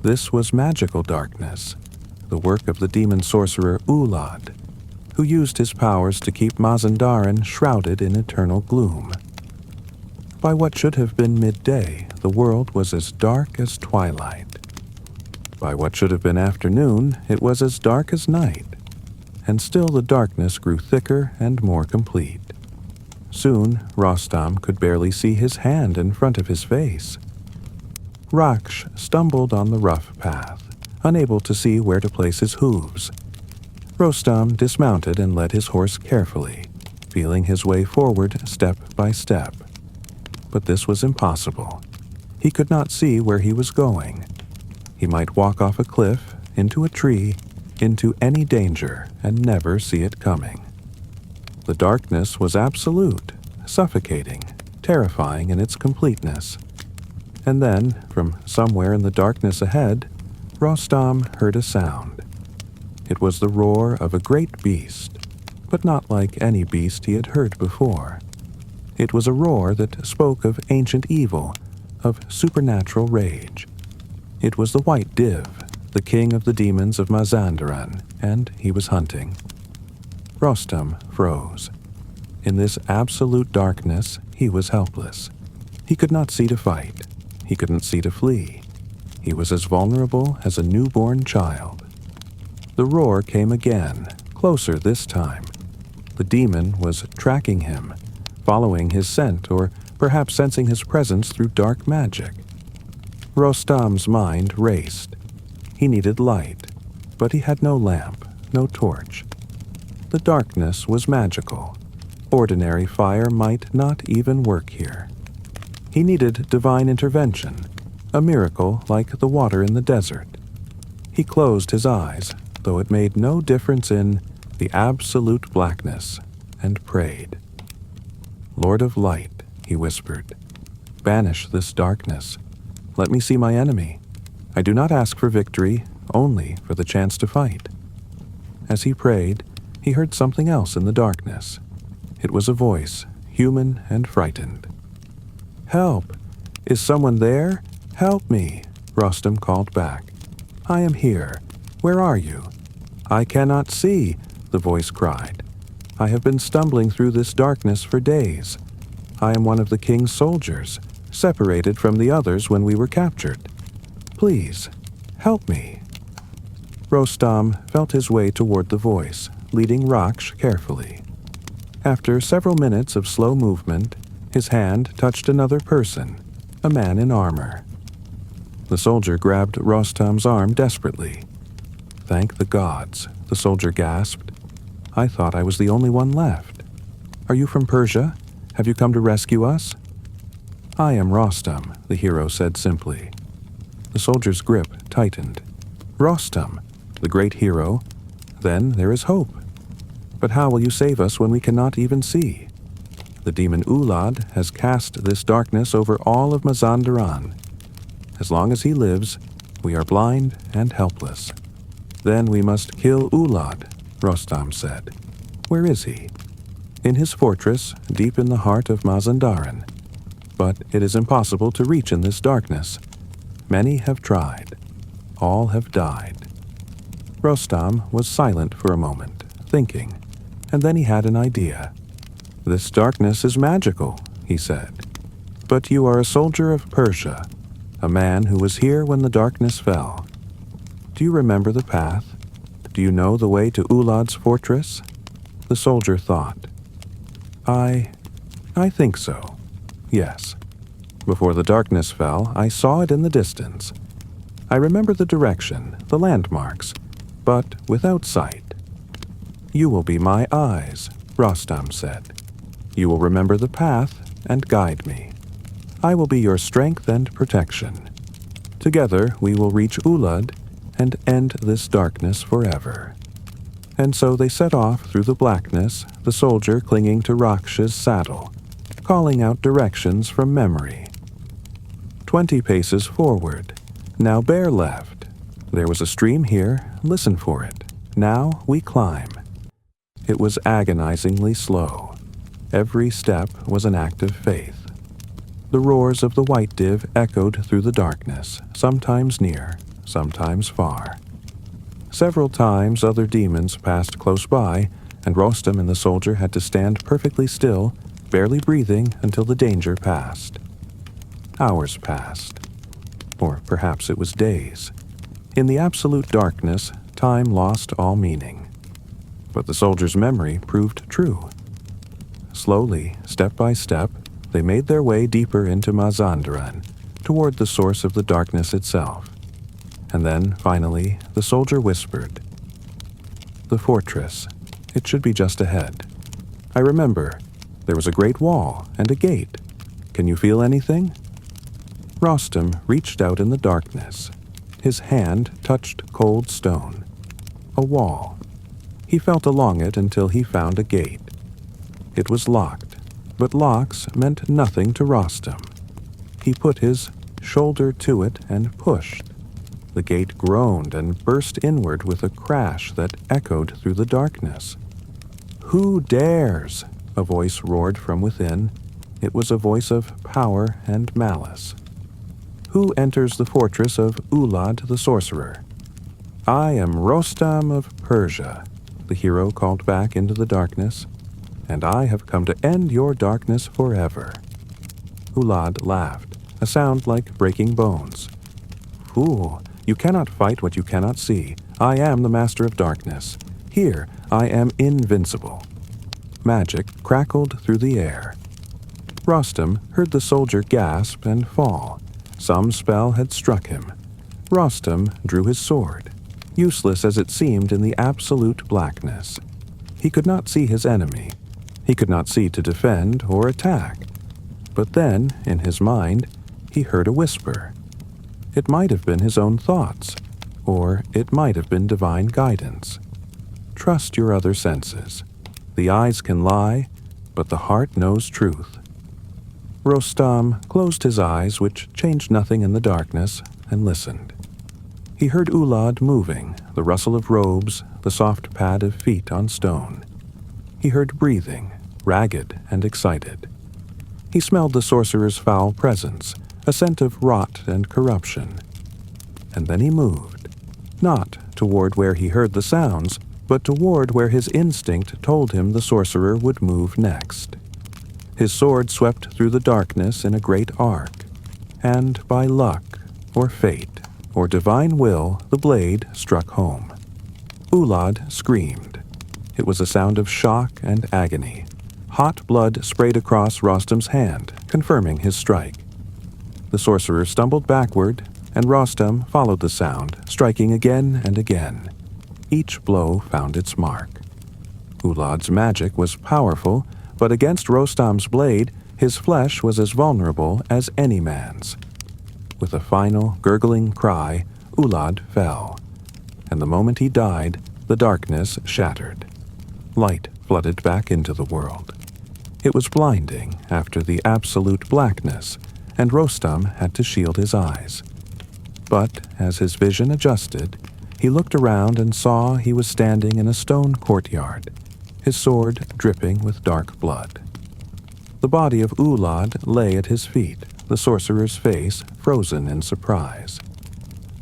This was magical darkness, the work of the demon sorcerer Ulad, who used his powers to keep Mazandaran shrouded in eternal gloom. By what should have been midday, the world was as dark as twilight. By what should have been afternoon, it was as dark as night, and still the darkness grew thicker and more complete. Soon, Rostam could barely see his hand in front of his face. Raksh stumbled on the rough path, unable to see where to place his hooves. Rostam dismounted and led his horse carefully, feeling his way forward step by step. But this was impossible. He could not see where he was going. He might walk off a cliff, into a tree, into any danger, and never see it coming. The darkness was absolute, suffocating, terrifying in its completeness. And then, from somewhere in the darkness ahead, Rostam heard a sound. It was the roar of a great beast, but not like any beast he had heard before. It was a roar that spoke of ancient evil, of supernatural rage. It was the White Div, the king of the demons of Mazandaran, and he was hunting. Rostam froze. In this absolute darkness, he was helpless. He could not see to fight. He couldn't see to flee. He was as vulnerable as a newborn child. The roar came again, closer this time. The demon was tracking him, following his scent, or perhaps sensing his presence through dark magic. Rostam's mind raced. He needed light, but he had no lamp, no torch. The darkness was magical. Ordinary fire might not even work here. He needed divine intervention, a miracle like the water in the desert. He closed his eyes, though it made no difference in the absolute blackness, and prayed. "Lord of light," he whispered, "banish this darkness. Let me see my enemy. I do not ask for victory, only for the chance to fight." As he prayed, he heard something else in the darkness. It was a voice, human and frightened. "Help! Is someone there? Help me!" Rostam called back. "I am here. Where are you?" "I cannot see," the voice cried. "I have been stumbling through this darkness for days. I am one of the king's soldiers, separated from the others when we were captured. Please, help me." Rostam felt his way toward the voice, leading Raksh carefully. After several minutes of slow movement, his hand touched another person, a man in armor. The soldier grabbed Rostam's arm desperately. "Thank the gods," the soldier gasped. "I thought I was the only one left. Are you from Persia? Have you come to rescue us?" "I am Rostam," the hero said simply. The soldier's grip tightened. "Rostam, the great hero? Then there is hope. But how will you save us when we cannot even see? The demon Ulad has cast this darkness over all of Mazandaran. As long as he lives, we are blind and helpless." "Then we must kill Ulad," Rostam said. "Where is he?" "In his fortress, deep in the heart of Mazandaran. But it is impossible to reach in this darkness. Many have tried. All have died." Rostam was silent for a moment, thinking, and then he had an idea. "This darkness is magical," he said. "But you are a soldier of Persia, a man who was here when the darkness fell. Do you remember the path? Do you know the way to Ulad's fortress?" The soldier thought. I think so. Yes. Before the darkness fell, I saw it in the distance. I remember the direction, the landmarks, but without sight." "You will be my eyes," Rostam said. "You will remember the path and guide me. I will be your strength and protection. Together we will reach Ulad and end this darkness forever." And so they set off through the blackness, the soldier clinging to Raksh's saddle, calling out directions from memory. 20 paces forward. Now bear left. There was a stream here, listen for it. Now we climb. It was agonizingly slow. Every step was an act of faith. The roars of the white div echoed through the darkness, sometimes near, sometimes far. Several times other demons passed close by, and Rostam and the soldier had to stand perfectly still, barely breathing until the danger passed. Hours passed. Or perhaps it was days. In the absolute darkness, time lost all meaning. But the soldier's memory proved true. Slowly, step by step, they made their way deeper into Mazandaran, toward the source of the darkness itself. And then, finally, the soldier whispered, "The fortress. It should be just ahead. I remember. There was a great wall and a gate. Can you feel anything?" Rostam reached out in the darkness. His hand touched cold stone. A wall. He felt along it until he found a gate. It was locked, but locks meant nothing to Rostam. He put his shoulder to it and pushed. The gate groaned and burst inward with a crash that echoed through the darkness. "Who dares?" a voice roared from within. It was a voice of power and malice. "Who enters the fortress of Ulad the sorcerer?" "I am Rostam of Persia," the hero called back into the darkness, "and I have come to end your darkness forever." Ulad laughed, a sound like breaking bones. "Fool, you cannot fight what you cannot see. I am the master of darkness. Here, I am invincible." Magic crackled through the air. Rostam heard the soldier gasp and fall. Some spell had struck him. Rostam drew his sword, useless as it seemed in the absolute blackness. He could not see his enemy. He could not see to defend or attack. But then, in his mind, he heard a whisper. It might have been his own thoughts, or it might have been divine guidance. Trust your other senses. The eyes can lie, but the heart knows truth. Rostam closed his eyes, which changed nothing in the darkness, and listened. He heard Ulad moving, the rustle of robes, the soft pad of feet on stone. He heard breathing, ragged and excited. He smelled the sorcerer's foul presence, a scent of rot and corruption. And then he moved, not toward where he heard the sounds, but toward where his instinct told him the sorcerer would move next. His sword swept through the darkness in a great arc, and by luck, or fate, or divine will, the blade struck home. Ulad screamed. It was a sound of shock and agony. Hot blood sprayed across Rostam's hand, confirming his strike. The sorcerer stumbled backward, and Rostam followed the sound, striking again and again. Each blow found its mark. Ulad's magic was powerful, but against Rostam's blade, his flesh was as vulnerable as any man's. With a final, gurgling cry, Ulad fell, and the moment he died, the darkness shattered. Light flooded back into the world. It was blinding after the absolute blackness, and Rostam had to shield his eyes. But as his vision adjusted, he looked around and saw he was standing in a stone courtyard, his sword dripping with dark blood. The body of Ulad lay at his feet, the sorcerer's face frozen in surprise.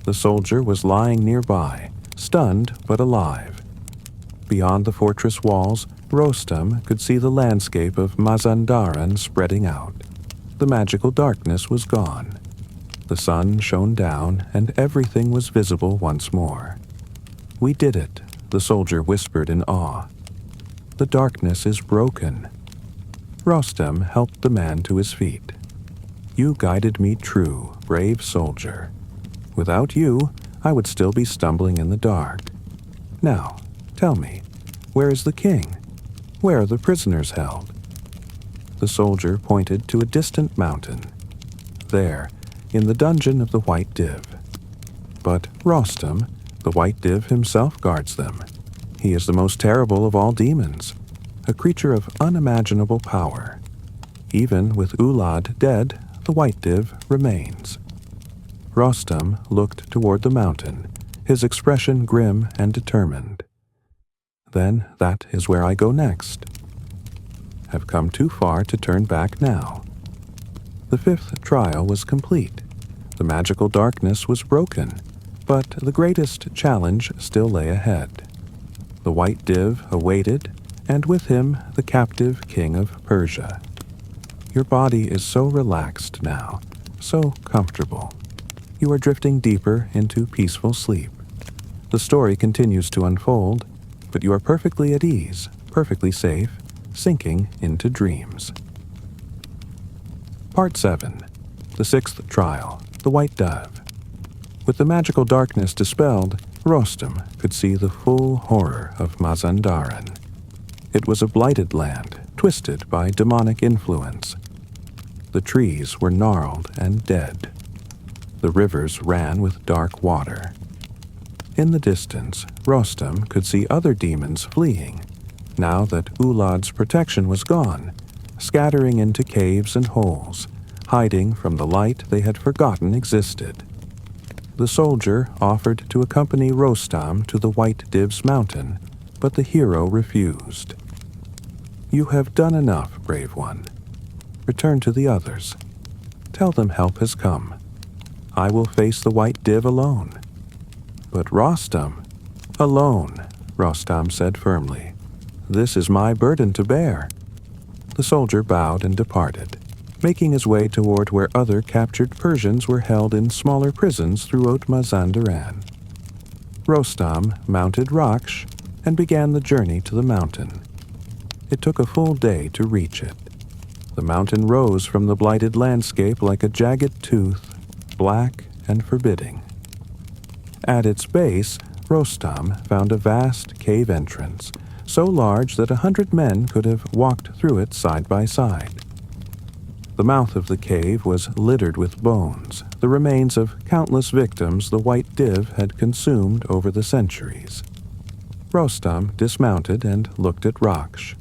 The soldier was lying nearby, stunned but alive. Beyond the fortress walls, Rostam could see the landscape of Mazandaran spreading out. The magical darkness was gone. The sun shone down, and everything was visible once more. "We did it," the soldier whispered in awe. "The darkness is broken." Rostam helped the man to his feet. "You guided me true, brave soldier. Without you, I would still be stumbling in the dark. Now, tell me, where is the king? Where are the prisoners held?" The soldier pointed to a distant mountain. "There, in the dungeon of the White Div." "But Rostam, the White Div himself guards them. He is the most terrible of all demons, a creature of unimaginable power. Even with Ulad dead, the White Div remains." Rostam looked toward the mountain, his expression grim and determined. "Then that is where I go next." have come too far to turn back now. The fifth trial was complete. The magical darkness was broken, but the greatest challenge still lay ahead. The white div awaited, and with him the captive king of Persia. Your body is so relaxed now, so comfortable. You are drifting deeper into peaceful sleep. The story continues to unfold, but you are perfectly at ease, perfectly safe, sinking into dreams. Part 7. The sixth trial, the white dove. With the magical darkness dispelled, Rostam could see the full horror of Mazandaran. It was a blighted land, twisted by demonic influence. The trees were gnarled and dead. The rivers ran with dark water. In the distance, Rostam could see other demons fleeing, now that Ulad's protection was gone, scattering into caves and holes, hiding from the light they had forgotten existed. The soldier offered to accompany Rostam to the White Div's mountain, but the hero refused. "You have done enough, brave one. Return to the others. Tell them help has come. I will face the White Div alone." "But Rostam—" "Alone," Rostam said firmly. "This is my burden to bear." The soldier bowed and departed, making his way toward where other captured Persians were held in smaller prisons throughout Mazandaran. Rostam mounted Raksh and began the journey to the mountain. It took a full day to reach it. The mountain rose from the blighted landscape like a jagged tooth, black and forbidding. At its base, Rostam found a vast cave entrance, so large that 100 men could have walked through it side by side. The mouth of the cave was littered with bones, the remains of countless victims the White Div had consumed over the centuries. Rostam dismounted and looked at Raksh.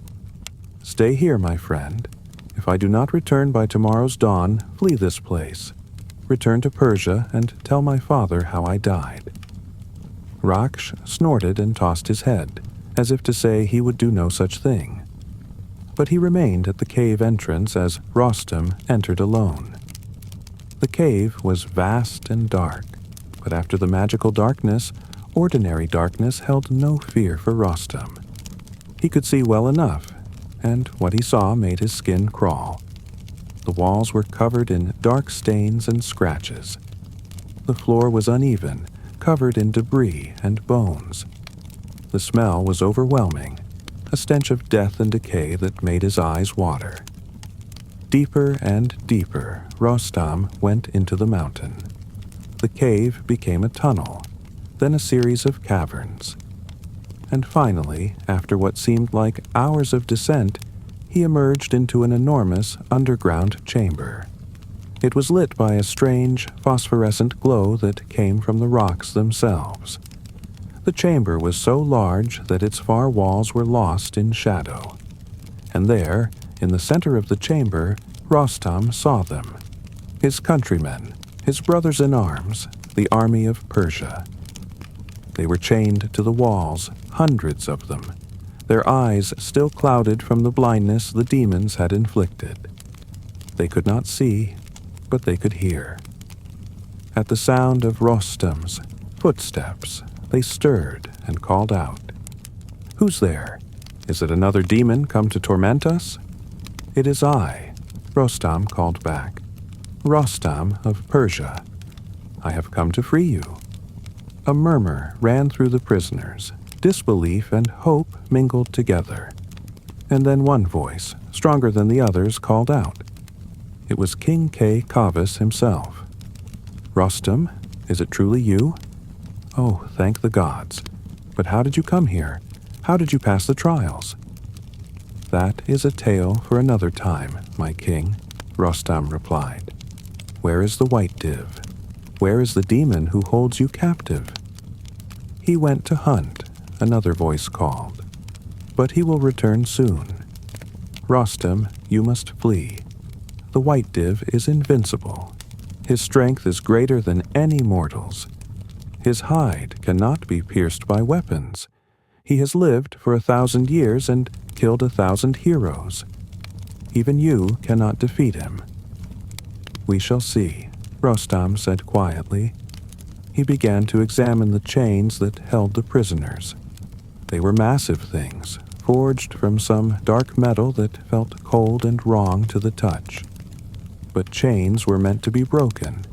"Stay here, my friend. If I do not return by tomorrow's dawn, flee this place. Return to Persia and tell my father how I died." Raksh snorted and tossed his head, as if to say he would do no such thing. But he remained at the cave entrance as Rostam entered alone. The cave was vast and dark, but after the magical darkness, ordinary darkness held no fear for Rostam. He could see well enough, and what he saw made his skin crawl. The walls were covered in dark stains and scratches. The floor was uneven, covered in debris and bones. The smell was overwhelming, a stench of death and decay that made his eyes water. Deeper and deeper, Rostam went into the mountain. The cave became a tunnel, then a series of caverns. And finally, after what seemed like hours of descent, he emerged into an enormous underground chamber. It was lit by a strange, phosphorescent glow that came from the rocks themselves. The chamber was so large that its far walls were lost in shadow. And there, in the center of the chamber, Rostam saw them. His countrymen, his brothers in arms, the army of Persia. They were chained to the walls, hundreds of them, their eyes still clouded from the blindness the demons had inflicted. They could not see, but they could hear. At the sound of Rostam's footsteps, they stirred and called out. "Who's there? Is it another demon come to torment us?" "It is I," Rostam called back. "Rostam of Persia. I have come to free you." A murmur ran through the prisoners. Disbelief and hope mingled together. And then one voice, stronger than the others, called out. It was King K. Kavas himself. "Rostam, is it truly you?" "Oh, thank the gods. But how did you come here? How did you pass the trials?" "That is a tale for another time, my king," Rostam replied. "Where is the White Div? Where is the demon who holds you captive?" "He went to hunt," another voice called. "But he will return soon. Rostam, you must flee. The White Div is invincible. His strength is greater than any mortal's. His hide cannot be pierced by weapons. He has lived for 1,000 years and killed 1,000 heroes. Even you cannot defeat him." "We shall see," Rostam said quietly. He began to examine the chains that held the prisoners. They were massive things, forged from some dark metal that felt cold and wrong to the touch. But chains were meant to be broken,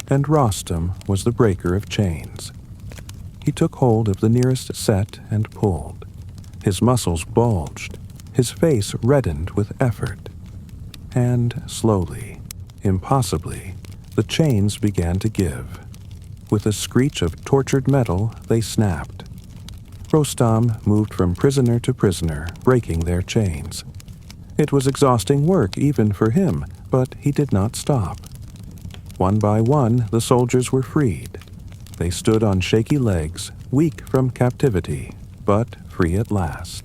and Rostam was the breaker of chains. He took hold of the nearest set and pulled. His muscles bulged, his face reddened with effort. And slowly, impossibly, the chains began to give. With a screech of tortured metal, they snapped. Rostam moved from prisoner to prisoner, breaking their chains. It was exhausting work even for him, but he did not stop. One by one, the soldiers were freed. They stood on shaky legs, weak from captivity, but free at last.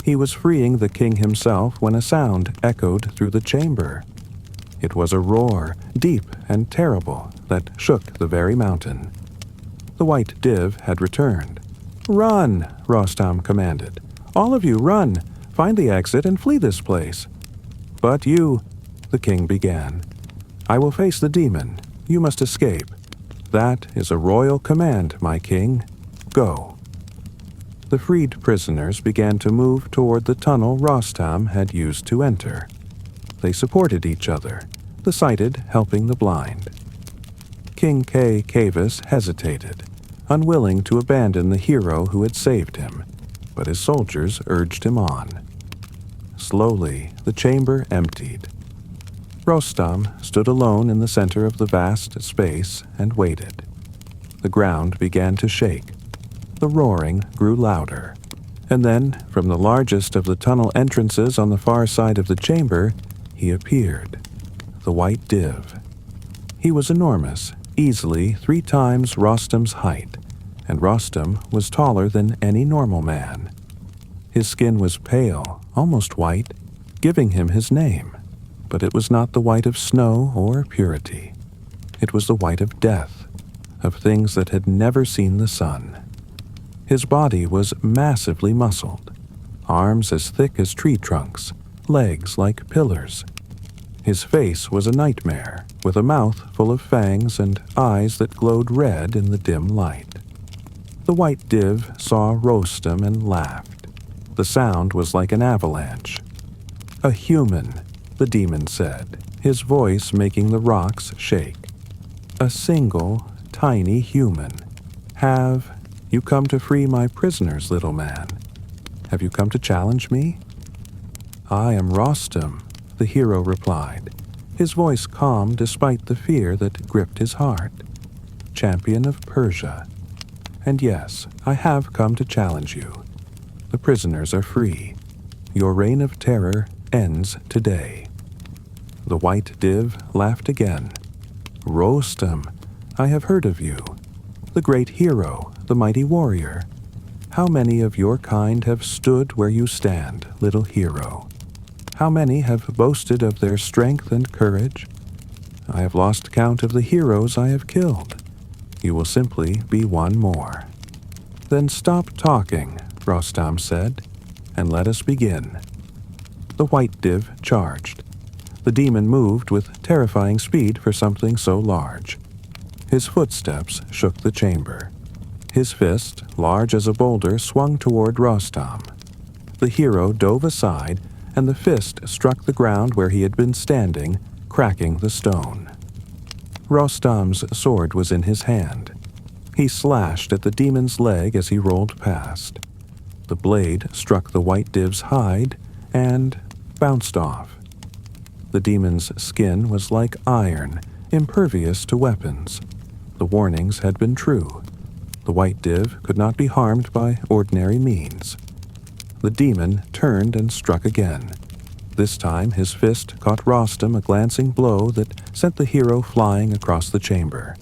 He was freeing the king himself when a sound echoed through the chamber. It was a roar, deep and terrible, that shook the very mountain. The white div had returned. "Run!" Rostam commanded. "All of you, run! Find the exit and flee this place." "But you," the king began. "I will face the demon. You must escape. That is a royal command, my king. Go." The freed prisoners began to move toward the tunnel Rostam had used to enter. They supported each other, the sighted helping the blind. King K. Kavis hesitated, unwilling to abandon the hero who had saved him, but his soldiers urged him on. Slowly, the chamber emptied. Rostam stood alone in the center of the vast space and waited. The ground began to shake. The roaring grew louder. And then, from the largest of the tunnel entrances on the far side of the chamber, he appeared. The white div. He was enormous, easily 3 times Rostam's height, and Rostam was taller than any normal man. His skin was pale, almost white, giving him his name, but it was not the white of snow or purity. It was the white of death, of things that had never seen the sun. His body was massively muscled, arms as thick as tree trunks, legs like pillars. His face was a nightmare, with a mouth full of fangs and eyes that glowed red in the dim light. The white div saw Rostam and laughed. The sound was like an avalanche. "A human," the demon said, his voice making the rocks shake. "A single, tiny human. Have you come to free my prisoners, little man? Have you come to challenge me?" "I am Rostam," the hero replied, his voice calm despite the fear that gripped his heart. "Champion of Persia. And yes, I have come to challenge you. The prisoners are free. Your reign of terror ends today." The white div laughed again. "Rostam, I have heard of you. The great hero, the mighty warrior. How many of your kind have stood where you stand, little hero? How many have boasted of their strength and courage? I have lost count of the heroes I have killed. You will simply be one more." "Then stop talking," Rostam said, "and let us begin." The white div charged. The demon moved with terrifying speed for something so large. His footsteps shook the chamber. His fist, large as a boulder, swung toward Rostam. The hero dove aside, and the fist struck the ground where he had been standing, cracking the stone. Rostam's sword was in his hand. He slashed at the demon's leg as he rolled past. The blade struck the white div's hide and bounced off. The demon's skin was like iron, impervious to weapons. The warnings had been true. The white div could not be harmed by ordinary means. The demon turned and struck again. This time his fist caught Rostam a glancing blow that sent the hero flying across the chamber.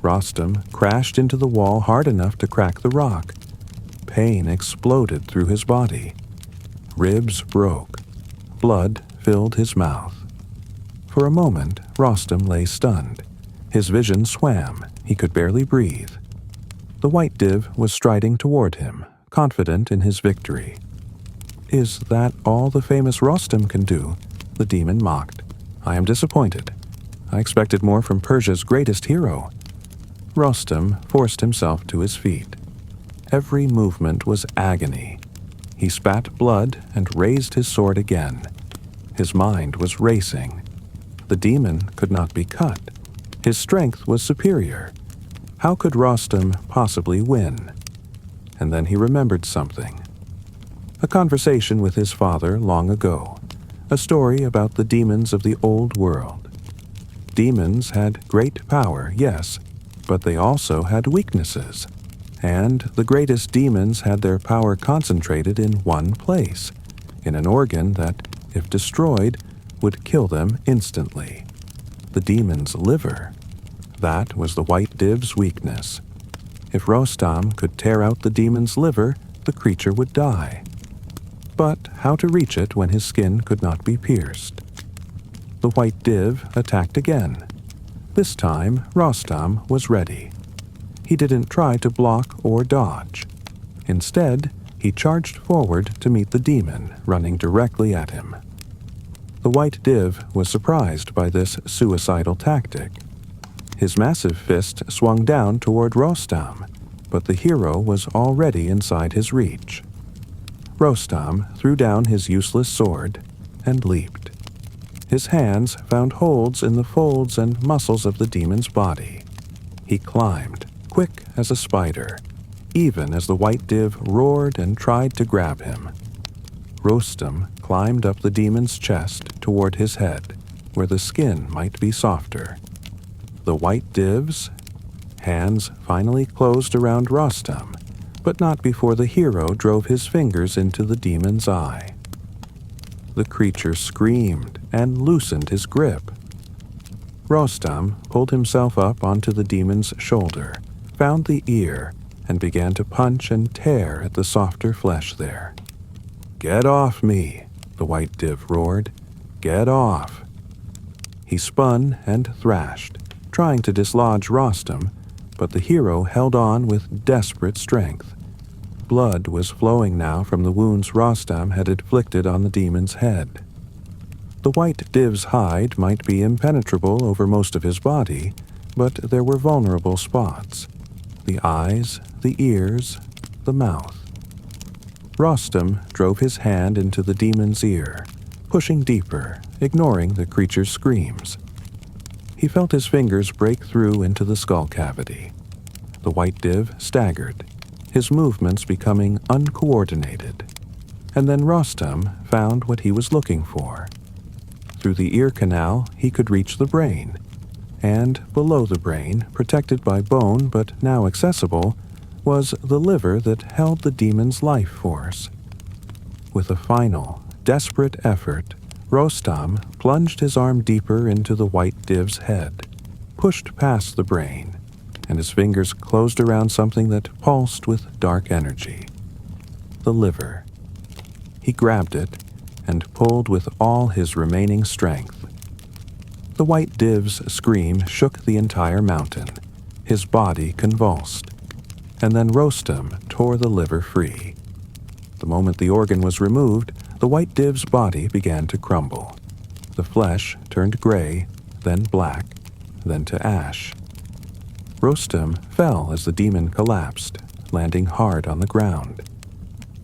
Rostam crashed into the wall hard enough to crack the rock. Pain exploded through his body. Ribs broke. Blood filled his mouth. For a moment, Rostam lay stunned. His vision swam. He could barely breathe. The white div was striding toward him, confident in his victory. Is that all the famous Rostam can do? The demon mocked. I am disappointed. I expected more from Persia's greatest hero. Rostam forced himself to his feet. Every movement was agony. He spat blood and raised his sword again. His mind was racing. The demon could not be cut. His strength was superior. How could Rostam possibly win? And then he remembered something. A conversation with his father long ago. A story about the demons of the old world. Demons had great power, yes, but they also had weaknesses. And the greatest demons had their power concentrated in one place, in an organ that, if destroyed, would kill them instantly. The demon's liver. That was the white div's weakness. If Rostam could tear out the demon's liver, the creature would die. But how to reach it when his skin could not be pierced? The white div attacked again. This time, Rostam was ready. He didn't try to block or dodge. Instead, he charged forward to meet the demon, running directly at him. The white div was surprised by this suicidal tactic. His massive fist swung down toward Rostam, but the hero was already inside his reach. Rostam threw down his useless sword and leaped. His hands found holds in the folds and muscles of the demon's body. He climbed, quick as a spider, even as the white div roared and tried to grab him. Rostam climbed up the demon's chest toward his head, where the skin might be softer. The white div's hands finally closed around Rostam, but not before the hero drove his fingers into the demon's eye. The creature screamed and loosened his grip. Rostam pulled himself up onto the demon's shoulder, found the ear, and began to punch and tear at the softer flesh there. "Get off me," the white div roared. "Get off." He spun and thrashed, trying to dislodge Rostam, but the hero held on with desperate strength. Blood was flowing now from the wounds Rostam had inflicted on the demon's head. The white div's hide might be impenetrable over most of his body, but there were vulnerable spots: the eyes, the ears, the mouth. Rostam drove his hand into the demon's ear, pushing deeper, ignoring the creature's screams. He felt his fingers break through into the skull cavity. The white div staggered, his movements becoming uncoordinated. And then Rostam found what he was looking for. Through the ear canal, he could reach the brain. And below the brain, protected by bone but now accessible, was the liver that held the demon's life force. With a final, desperate effort, Rostam plunged his arm deeper into the white div's head, pushed past the brain, and his fingers closed around something that pulsed with dark energy. The liver. He grabbed it and pulled with all his remaining strength. The white div's scream shook the entire mountain. His body convulsed. And then Rostam tore the liver free. The moment the organ was removed, the white div's body began to crumble. The flesh turned gray, then black, then to ash. Rostam fell as the demon collapsed, landing hard on the ground.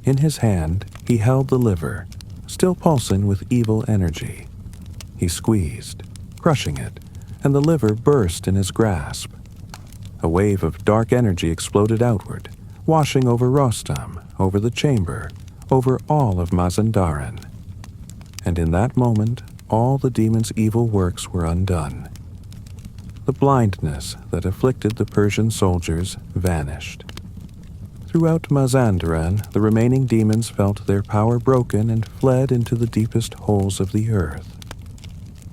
In his hand, he held the liver, still pulsing with evil energy. He squeezed, crushing it, and the liver burst in his grasp. A wave of dark energy exploded outward, washing over Rostam, over the chamber, over all of Mazandaran. And in that moment, all the demon's evil works were undone. The blindness that afflicted the Persian soldiers vanished. Throughout Mazandaran, the remaining demons felt their power broken and fled into the deepest holes of the earth.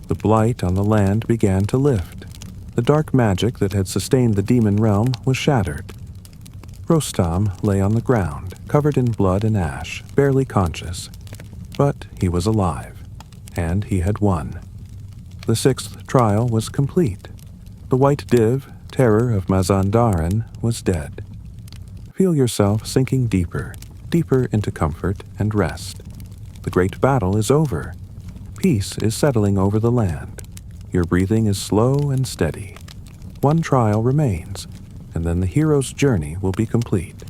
The blight on the land began to lift. The dark magic that had sustained the demon realm was shattered. Rostam lay on the ground, covered in blood and ash, barely conscious. But he was alive, and he had won. The sixth trial was complete. The white div, terror of Mazandaran, was dead. Feel yourself sinking deeper, deeper into comfort and rest. The great battle is over. Peace is settling over the land. Your breathing is slow and steady. One trial remains, and then the hero's journey will be complete.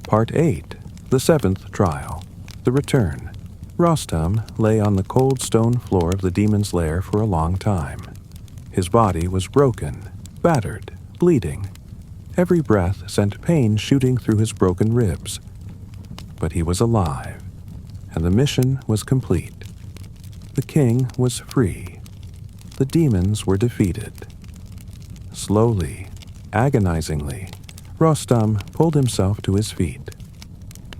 Part 8. The Seventh Trial. The Return. Rostam lay on the cold stone floor of the demon's lair for a long time. His body was broken, battered, bleeding. Every breath sent pain shooting through his broken ribs. But he was alive, and the mission was complete. The king was free. The demons were defeated. Slowly, agonizingly, Rostam pulled himself to his feet.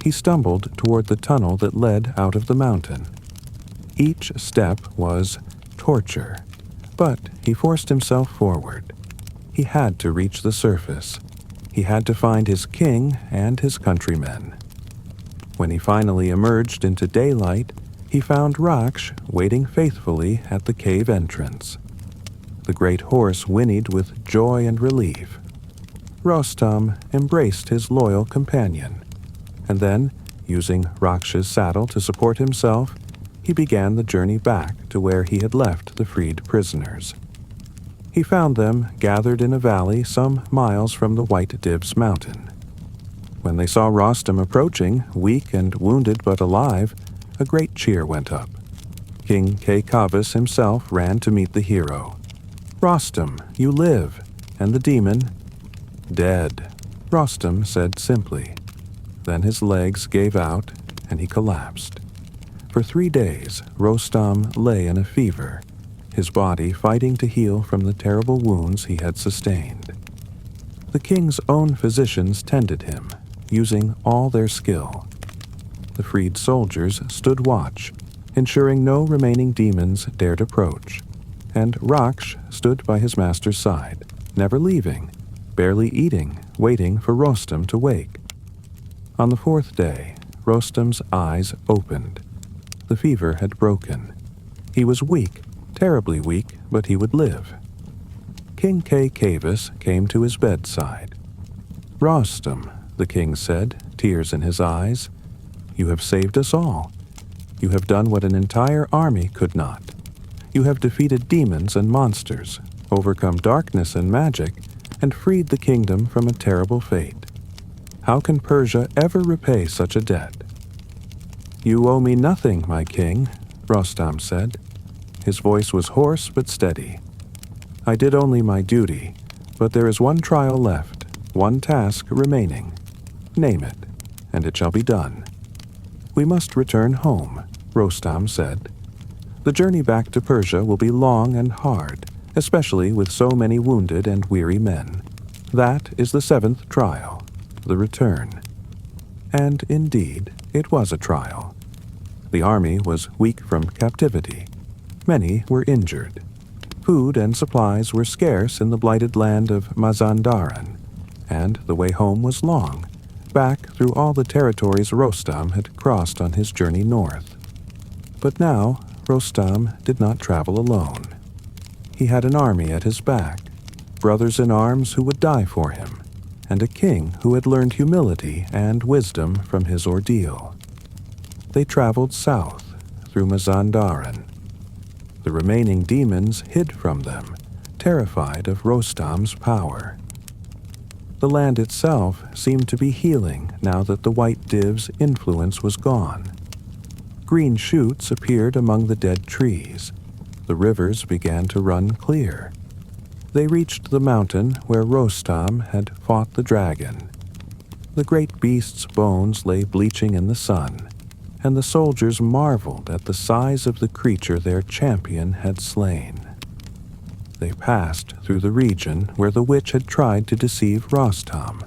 He stumbled toward the tunnel that led out of the mountain. Each step was torture, but he forced himself forward. He had to reach the surface. He had to find his king and his countrymen. When he finally emerged into daylight, he found Raksh waiting faithfully at the cave entrance. The great horse whinnied with joy and relief. Rostam embraced his loyal companion, and then, using Raksh's saddle to support himself, he began the journey back to where he had left the freed prisoners. He found them gathered in a valley some miles from the White Divs mountain. When they saw Rostam approaching, weak and wounded but alive, a great cheer went up. King Kaykavis himself ran to meet the hero. "Rostam, you live, and the demon?" "Dead," Rostam said simply. Then his legs gave out, and he collapsed. For 3 days, Rostam lay in a fever, his body fighting to heal from the terrible wounds he had sustained. The king's own physicians tended him, using all their skill. The freed soldiers stood watch, ensuring no remaining demons dared approach, and Raksh stood by his master's side, never leaving, barely eating, waiting for Rostam to wake. On the 4th day, Rostam's eyes opened. The fever had broken. He was weak, terribly weak, but he would live. King Kaykavis came to his bedside. "Rostam," the king said, tears in his eyes, "you have saved us all. You have done what an entire army could not. You have defeated demons and monsters, overcome darkness and magic, and freed the kingdom from a terrible fate. How can Persia ever repay such a debt?" "You owe me nothing, my king," Rostam said. His voice was hoarse but steady. "I did only my duty, but there is one trial left, one task remaining. Name it, and it shall be done." "We must return home," Rostam said. "The journey back to Persia will be long and hard, especially with so many wounded and weary men. That is the 7th trial, the return." And indeed, it was a trial. The army was weak from captivity. Many were injured. Food and supplies were scarce in the blighted land of Mazandaran, and the way home was long, back through all the territories Rostam had crossed on his journey north. But now, Rostam did not travel alone. He had an army at his back, brothers in arms who would die for him, and a king who had learned humility and wisdom from his ordeal. They traveled south through Mazandaran. The remaining demons hid from them, terrified of Rostam's power. The land itself seemed to be healing now that the White Div's influence was gone. Green shoots appeared among the dead trees. The rivers began to run clear. They reached the mountain where Rostam had fought the dragon. The great beast's bones lay bleaching in the sun, and the soldiers marveled at the size of the creature their champion had slain. They passed through the region where the witch had tried to deceive Rostam.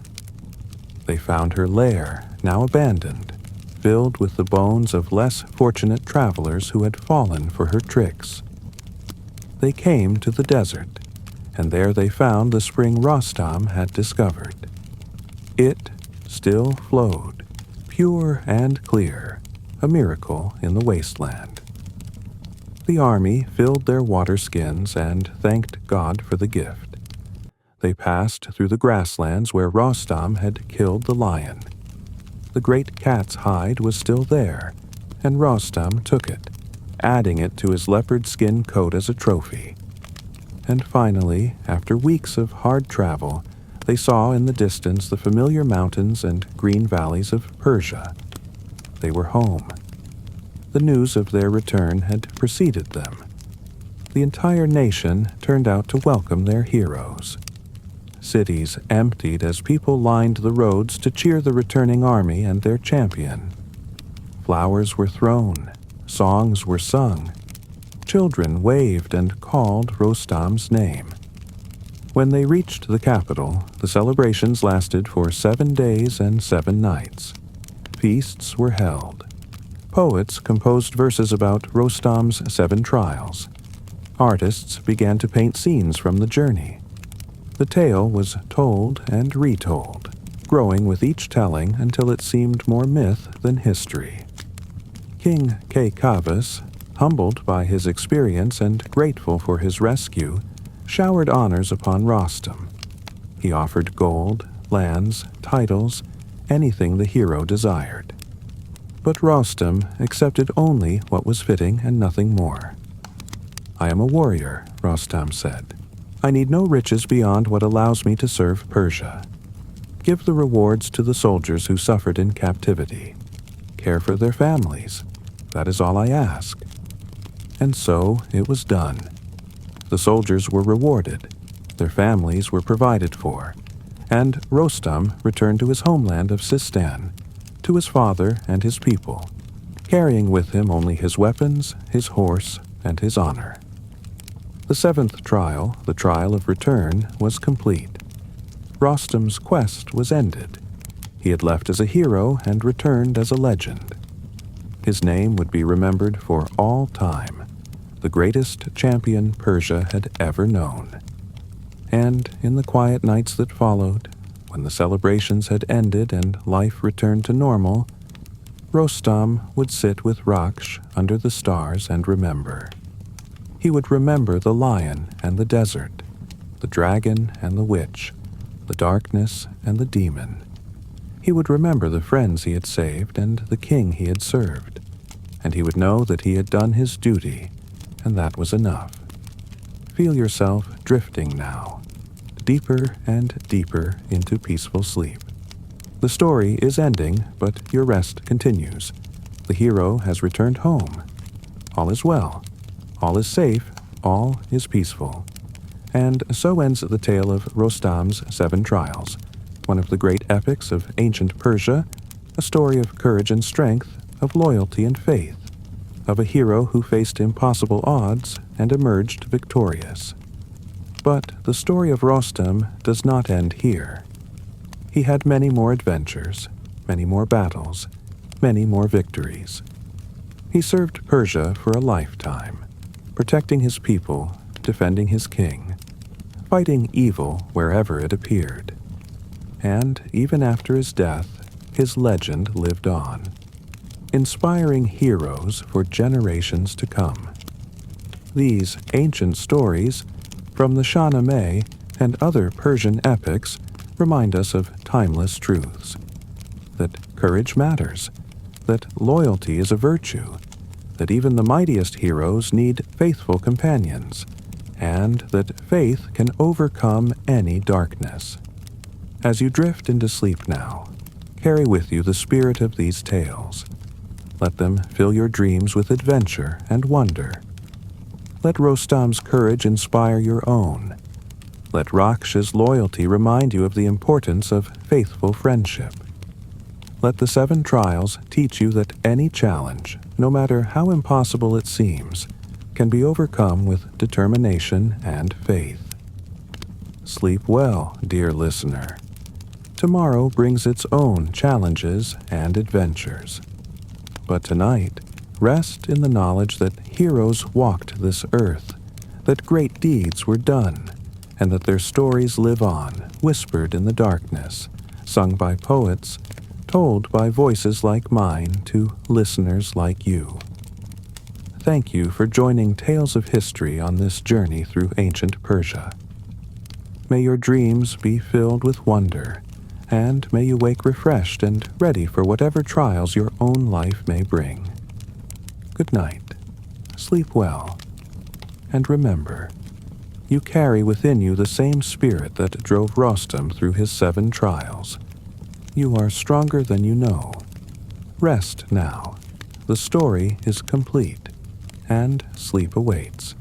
They found her lair, now abandoned, filled with the bones of less fortunate travelers who had fallen for her tricks. They came to the desert, and there they found the spring Rostam had discovered. It still flowed, pure and clear, a miracle in the wasteland. The army filled their water skins and thanked God for the gift. They passed through the grasslands where Rostam had killed the lion. the great cat's hide was still there, and Rostam took it, adding it to his leopard skin coat as a trophy. And finally, after weeks of hard travel, they saw in the distance the familiar mountains and green valleys of Persia. They were home. The news of their return had preceded them. The entire nation turned out to welcome their heroes. Cities emptied as people lined the roads to cheer the returning army and their champion. Flowers were thrown, songs were sung. Children waved and called Rostam's name. When they reached the capital, the celebrations lasted for 7 days and 7 nights. Feasts were held. Poets composed verses about Rostam's 7 trials. Artists began to paint scenes from the journey. The tale was told and retold, growing with each telling until it seemed more myth than history. King Kaykavis, humbled by his experience and grateful for his rescue, showered honors upon Rostam. He offered gold, lands, titles, anything the hero desired. But Rostam accepted only what was fitting and nothing more. "I am a warrior," Rostam said. "I need no riches beyond what allows me to serve Persia. Give the rewards to the soldiers who suffered in captivity. Care for their families. That is all I ask." And so it was done. The soldiers were rewarded, their families were provided for, and Rostam returned to his homeland of Sistan, to his father and his people, carrying with him only his weapons, his horse, and his honor. The 7th trial, the trial of return, was complete. Rostam's quest was ended. He had left as a hero and returned as a legend. His name would be remembered for all time, the greatest champion Persia had ever known. And in the quiet nights that followed, when the celebrations had ended and life returned to normal, Rostam would sit with Raksh under the stars and remember. He would remember the lion and the desert, the dragon and the witch, the darkness and the demon. He would remember the friends he had saved and the king he had served, and he would know that he had done his duty, and that was enough. Feel yourself drifting now, deeper and deeper into peaceful sleep. The story is ending, but your rest continues. The hero has returned home. All is well. All is safe. All is peaceful. And so ends the tale of Rostam's 7 trials, one of the great epics of ancient Persia, a story of courage and strength, of loyalty and faith, of a hero who faced impossible odds and emerged victorious. But the story of Rostam does not end here. He had many more adventures, many more battles, many more victories. He served Persia for a lifetime, protecting his people, defending his king, fighting evil wherever it appeared. And even after his death, his legend lived on, inspiring heroes for generations to come. These ancient stories, from the Shahnameh and other Persian epics, remind us of timeless truths. That courage matters, that loyalty is a virtue, that even the mightiest heroes need faithful companions, and that faith can overcome any darkness. As you drift into sleep now, carry with you the spirit of these tales. Let them fill your dreams with adventure and wonder. Let Rostam's courage inspire your own. Let Raksh's loyalty remind you of the importance of faithful friendship. Let the 7 trials teach you that any challenge, no matter how impossible it seems, can be overcome with determination and faith. Sleep well, dear listener. Tomorrow brings its own challenges and adventures. But tonight, rest in the knowledge that heroes walked this earth, that great deeds were done, and that their stories live on, whispered in the darkness, sung by poets, told by voices like mine to listeners like you. Thank you for joining Tales of History on this journey through ancient Persia. May your dreams be filled with wonder, and may you wake refreshed and ready for whatever trials your own life may bring. Good night, sleep well, and remember, you carry within you the same spirit that drove Rostam through his 7 trials. You are stronger than you know. Rest now. The story is complete, and sleep awaits.